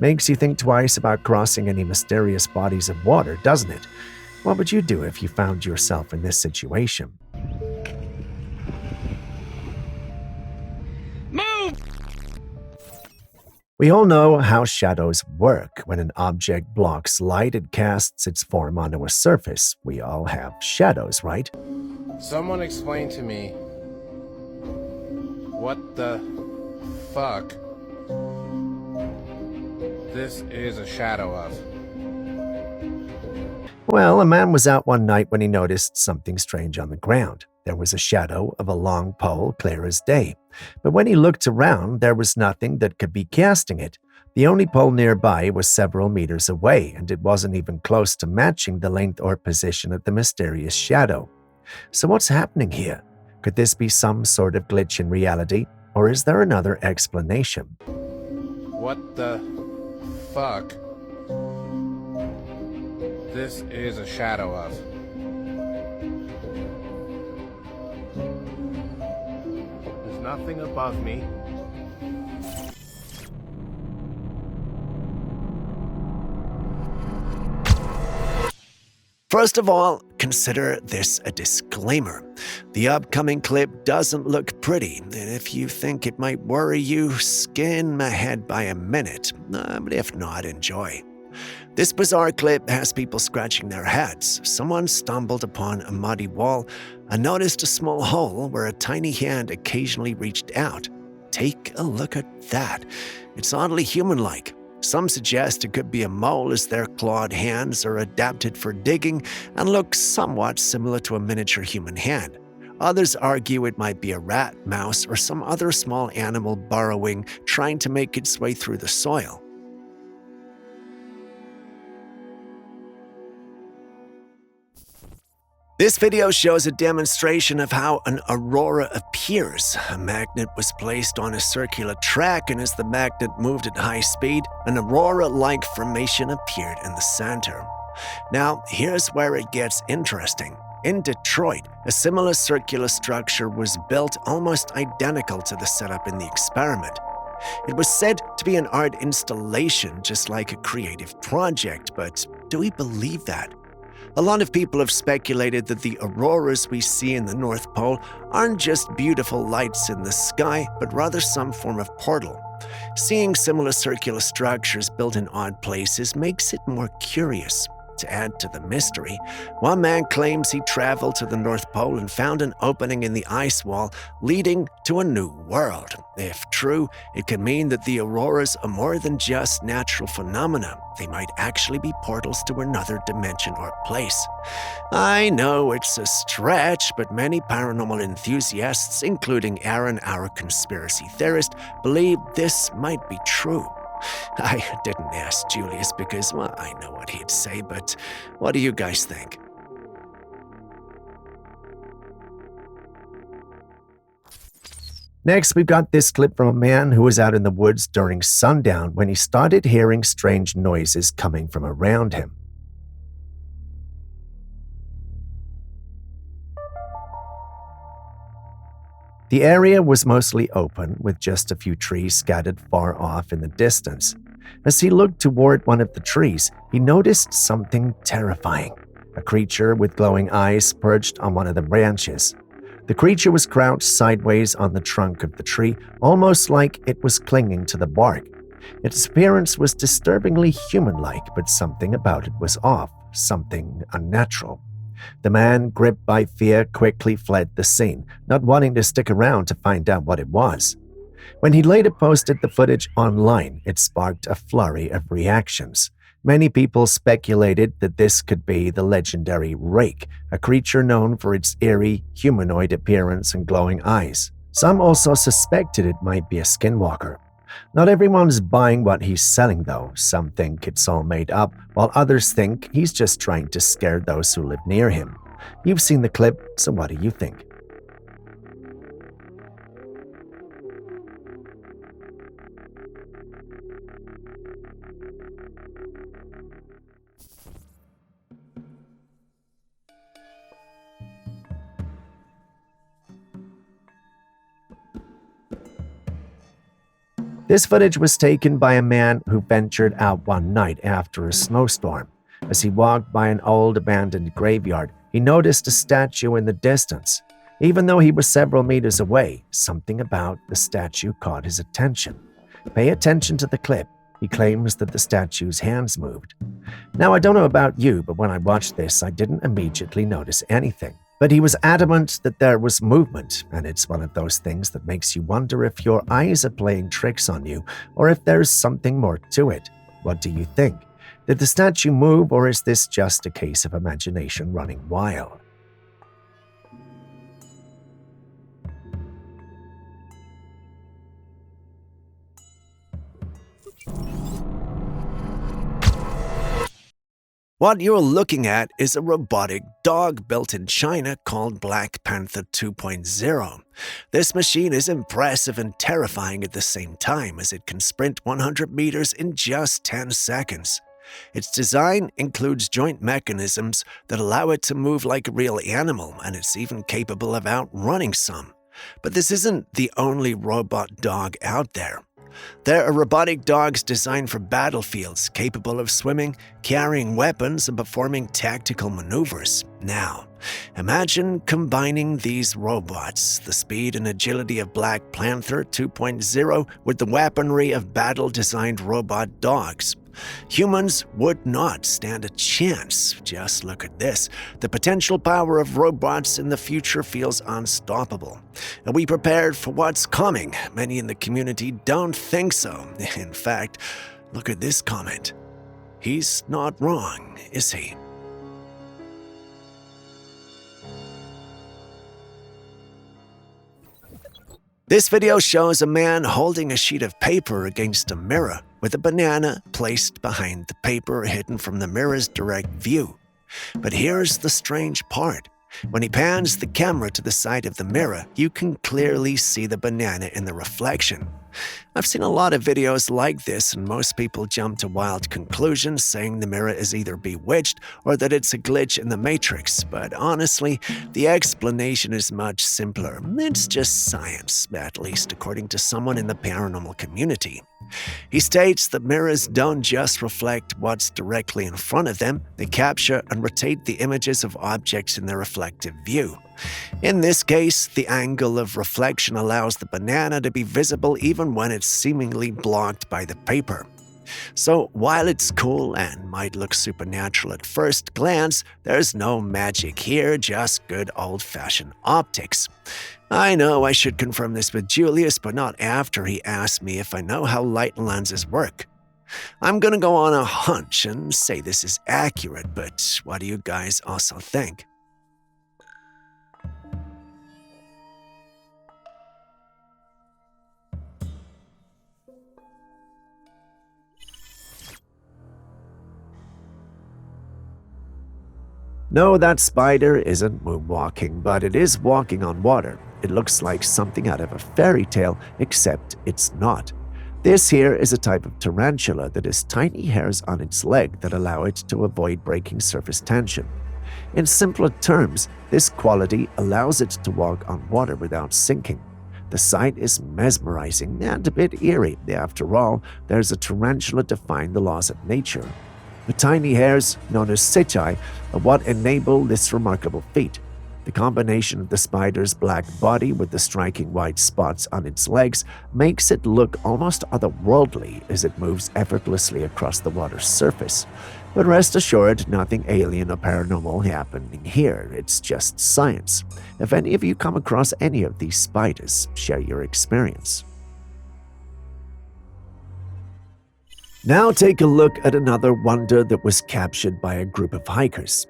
Makes you think twice about crossing any mysterious bodies of water, doesn't it? What would you do if you found yourself in this situation? Move! We all know how shadows work. When an object blocks light, it casts its form onto a surface. We all have shadows, right? Someone explain to me what the fuck this is a shadow of. Well, a man was out one night when he noticed something strange on the ground. There was a shadow of a long pole, clear as day. But when he looked around, there was nothing that could be casting it. The only pole nearby was several meters away, and it wasn't even close to matching the length or position of the mysterious shadow. So what's happening here? Could this be some sort of glitch in reality, or is there another explanation? What the fuck this is a shadow of. There's nothing above me. First of all, consider this a disclaimer. The upcoming clip doesn't look pretty, and if you think it might worry you, skim ahead by a minute, but if not, enjoy. This bizarre clip has people scratching their heads. Someone stumbled upon a muddy wall and noticed a small hole where a tiny hand occasionally reached out. Take a look at that. It's oddly human-like. Some suggest it could be a mole as their clawed hands are adapted for digging and look somewhat similar to a miniature human hand. Others argue it might be a rat, mouse, or some other small animal burrowing, trying to make its way through the soil. This video shows a demonstration of how an aurora appears. A magnet was placed on a circular track, and as the magnet moved at high speed, an aurora-like formation appeared in the center. Now, here's where it gets interesting. In Detroit, a similar circular structure was built almost identical to the setup in the experiment. It was said to be an art installation, just like a creative project, but do we believe that? A lot of people have speculated that the auroras we see in the North Pole aren't just beautiful lights in the sky, but rather some form of portal. Seeing similar circular structures built in odd places makes it more curious. To add to the mystery, one man claims he traveled to the North Pole and found an opening in the ice wall leading to a new world. If true, it could mean that the auroras are more than just natural phenomena. They might actually be portals to another dimension or place. I know it's a stretch, but many paranormal enthusiasts, including Aaron, our conspiracy theorist, believe this might be true. I didn't ask Julius because, well, I know what he'd say, but what do you guys think? Next, we've got this clip from a man who was out in the woods during sundown when he started hearing strange noises coming from around him. The area was mostly open, with just a few trees scattered far off in the distance. As he looked toward one of the trees, he noticed something terrifying. A creature with glowing eyes perched on one of the branches. The creature was crouched sideways on the trunk of the tree, almost like it was clinging to the bark. Its appearance was disturbingly human-like, but something about it was off, something unnatural. The man, gripped by fear, quickly fled the scene, not wanting to stick around to find out what it was. When he later posted the footage online, it sparked a flurry of reactions. Many people speculated that this could be the legendary rake, a creature known for its eerie, humanoid appearance and glowing eyes. Some also suspected it might be a skinwalker. Not everyone's buying what he's selling, though. Some think it's all made up, while others think he's just trying to scare those who live near him. You've seen the clip, so what do you think? This footage was taken by a man who ventured out one night after a snowstorm. As he walked by an old abandoned graveyard, he noticed a statue in the distance. Even though he was several meters away, something about the statue caught his attention. Pay attention to the clip. He claims that the statue's hands moved. Now, I don't know about you, but when I watched this, I didn't immediately notice anything. But he was adamant that there was movement, and it's one of those things that makes you wonder if your eyes are playing tricks on you, or if there's something more to it. What do you think? Did the statue move, or is this just a case of imagination running wild? What you're looking at is a robotic dog built in China called Black Panther 2.0. This machine is impressive and terrifying at the same time, as it can sprint 100 meters in just 10 seconds. Its design includes joint mechanisms that allow it to move like a real animal, and it's even capable of outrunning some. But this isn't the only robot dog out there. They're robotic dogs designed for battlefields, capable of swimming, carrying weapons, and performing tactical maneuvers. Now, imagine combining these robots, the speed and agility of Black Panther 2.0, with the weaponry of battle-designed robot dogs. Humans would not stand a chance. Just look at this. The potential power of robots in the future feels unstoppable. Are we prepared for what's coming? Many in the community don't think so. In fact, look at this comment. He's not wrong, is he? This video shows a man holding a sheet of paper against a mirror, with a banana placed behind the paper hidden from the mirror's direct view. But here's the strange part. When he pans the camera to the side of the mirror, you can clearly see the banana in the reflection. I've seen a lot of videos like this, and most people jump to wild conclusions saying the mirror is either bewitched or that it's a glitch in the Matrix. But honestly, the explanation is much simpler. It's just science, at least according to someone in the paranormal community. He states that mirrors don't just reflect what's directly in front of them, they capture and rotate the images of objects in their reflective view. In this case, the angle of reflection allows the banana to be visible even when it's seemingly blocked by the paper. So while it's cool and might look supernatural at first glance, there's no magic here, just good old-fashioned optics. I know I should confirm this with Julius, but not after he asked me if I know how light lenses work. I'm gonna go on a hunch and say this is accurate, but what do you guys also think? No, that spider isn't moonwalking, but it is walking on water. It looks like something out of a fairy tale, except it's not. This here is a type of tarantula that has tiny hairs on its leg that allow it to avoid breaking surface tension. In simpler terms, this quality allows it to walk on water without sinking. The sight is mesmerizing and a bit eerie. After all, there's a tarantula defying the laws of nature. The tiny hairs, known as setae, are what enable this remarkable feat. The combination of the spider's black body with the striking white spots on its legs makes it look almost otherworldly as it moves effortlessly across the water's surface. But rest assured, nothing alien or paranormal happening here. It's just science. If any of you come across any of these spiders, share your experience. Now take a look at another wonder that was captured by a group of hikers.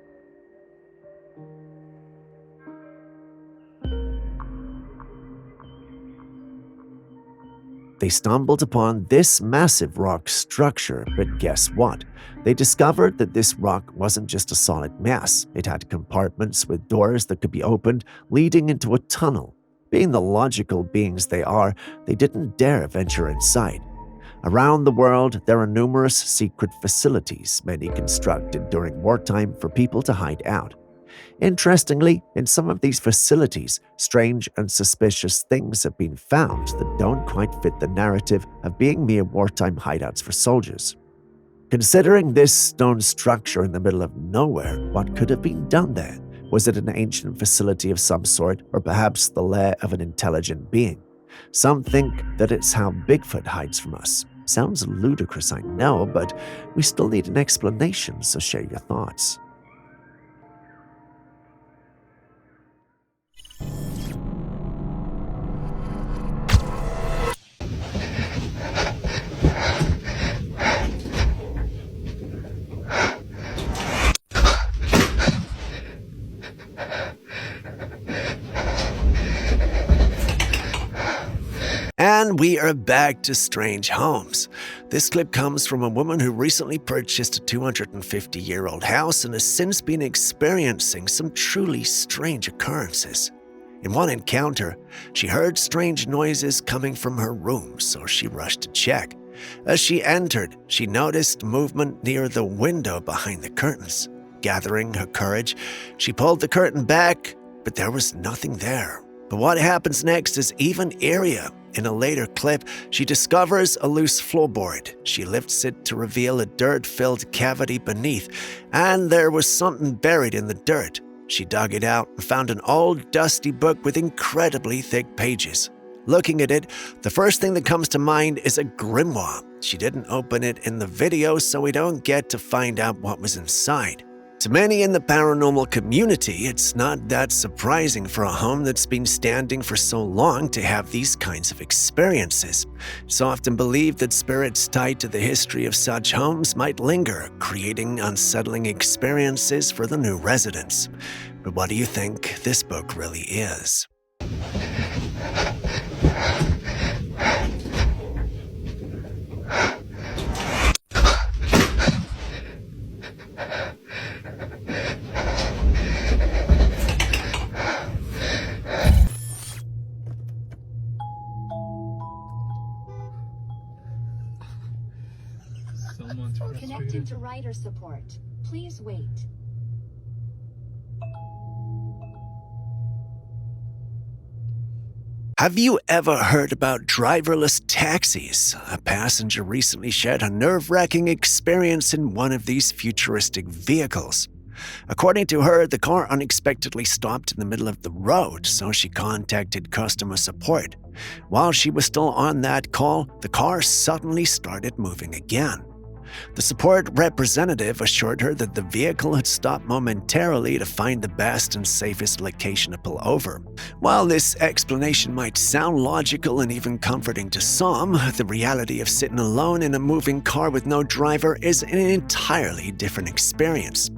They stumbled upon this massive rock structure, but guess what? They discovered that this rock wasn't just a solid mass. It had compartments with doors that could be opened, leading into a tunnel. Being the logical beings they are, they didn't dare venture inside. Around the world, there are numerous secret facilities, many constructed during wartime for people to hide out. Interestingly, in some of these facilities, strange and suspicious things have been found that don't quite fit the narrative of being mere wartime hideouts for soldiers. Considering this stone structure in the middle of nowhere, what could have been done there? Was it an ancient facility of some sort, or perhaps the lair of an intelligent being? Some think that it's how Bigfoot hides from us. Sounds ludicrous, I know, but we still need an explanation, so share your thoughts. And we are back to strange homes. This clip comes from a woman who recently purchased a 250-year-old house and has since been experiencing some truly strange occurrences. In one encounter, she heard strange noises coming from her room, so she rushed to check. As she entered, she noticed movement near the window behind the curtains. Gathering her courage, she pulled the curtain back, but there was nothing there. But what happens next is even eerier. In a later clip, she discovers a loose floorboard. She lifts it to reveal a dirt-filled cavity beneath, and there was something buried in the dirt. She dug it out and found an old, dusty book with incredibly thick pages. Looking at it, the first thing that comes to mind is a grimoire. She didn't open it in the video, so we don't get to find out what was inside. To many in the paranormal community, it's not that surprising for a home that's been standing for so long to have these kinds of experiences. It's often believed that spirits tied to the history of such homes might linger, creating unsettling experiences for the new residents. But what do you think this book really is? Connecting to rider support. Please wait. Have you ever heard about driverless taxis? A passenger recently shared a nerve-wracking experience in one of these futuristic vehicles. According to her, the car unexpectedly stopped in the middle of the road, so she contacted customer support. While she was still on that call, the car suddenly started moving again. The support representative assured her that the vehicle had stopped momentarily to find the best and safest location to pull over. While this explanation might sound logical and even comforting to some, the reality of sitting alone in a moving car with no driver is an entirely different experience.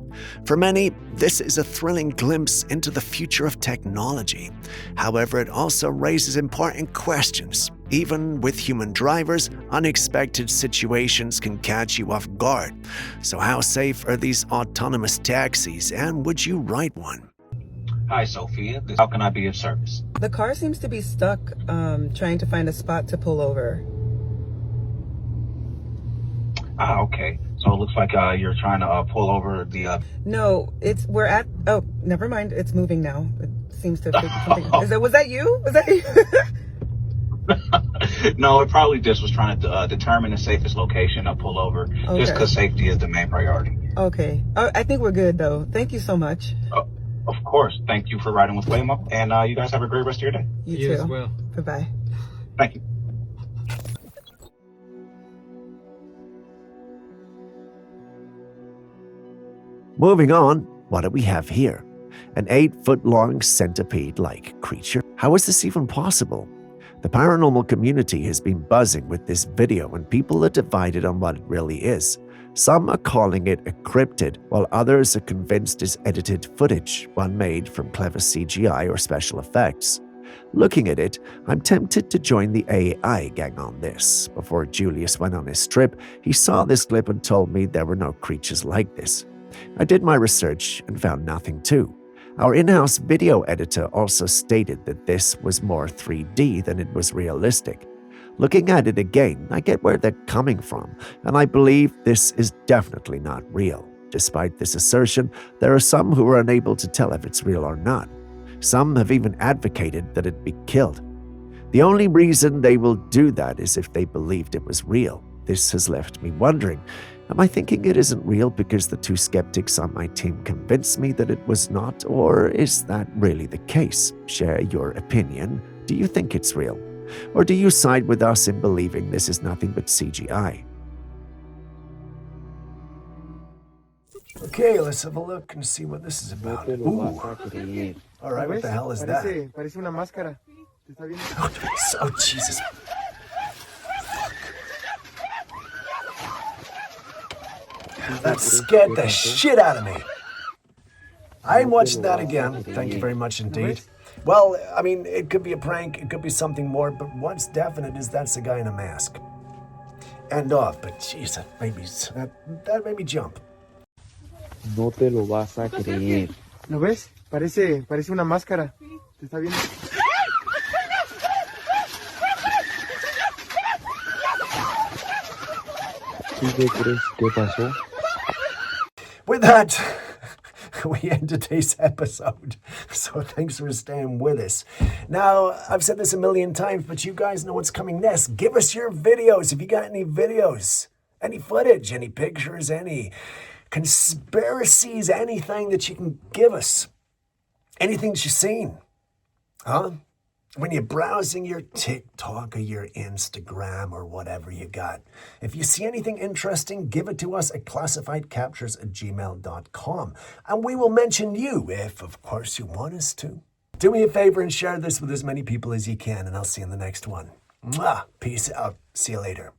For many, this is a thrilling glimpse into the future of technology. However, it also raises important questions. Even with human drivers, unexpected situations can catch you off guard. So how safe are these autonomous taxis, and would you ride one? Hi, Sophia. How can I be of service? The car seems to be stuck trying to find a spot to pull over. Ah, okay. So it looks like you're trying to pull over the... No, we're at... Oh, never mind. It's moving now. It seems to... Was that you? Was that you? No, it probably just was trying to determine the safest location to pull over, Okay. just because safety is the main priority. Okay. I think we're good, though. Thank you so much. Of course. Thank you for riding with Waymo, and you guys have a great rest of your day. You too. As well. Goodbye. Thank you. Moving on, what do we have here? An 8-foot-long centipede-like creature? How is this even possible? The paranormal community has been buzzing with this video, and people are divided on what it really is. Some are calling it a cryptid, while others are convinced it's edited footage, one made from clever CGI or special effects. Looking at it, I'm tempted to join the AI gang on this. Before Julius went on his trip, he saw this clip and told me there were no creatures like this. I did my research and found nothing too. Our in-house video editor also stated that this was more 3D than it was realistic. Looking at it again, I get where they're coming from, and I believe this is definitely not real. Despite this assertion, there are some who are unable to tell if it's real or not. Some have even advocated that it be killed. The only reason they will do that is if they believed it was real. This has left me wondering, am I thinking it isn't real because the two skeptics on my team convinced me that it was not, or is that really the case? Share your opinion. Do you think it's real? Or do you side with us in believing this is nothing but CGI? Okay, let's have a look and see what this is about. Ooh. All right, what the hell is that? Parece una máscara. Oh, Jesus. That scared the shit out of me. I ain't watching that again. Thank you very much indeed. Well, I mean, it could be a prank, it could be something more, but what's definite is that's a guy in a mask. End off, but jeez, that made me jump. No te lo vas a creer. ¿Lo ves? Parece una máscara. Te está viendo. ¿Qué crees que pasó? With that, we end today's episode. So thanks for staying with us. Now, I've said this a million times, but you guys know what's coming next. Give us your videos. If you got any videos, any footage, any pictures, any conspiracies, anything that you can give us, anything that you've seen, huh? When you're browsing your TikTok or your Instagram or whatever you got, if you see anything interesting, give it to us at classifiedcaptures@gmail.com. And we will mention you if, of course, you want us to. Do me a favor and share this with as many people as you can, and I'll see you in the next one. Mwah! Peace out. See you later.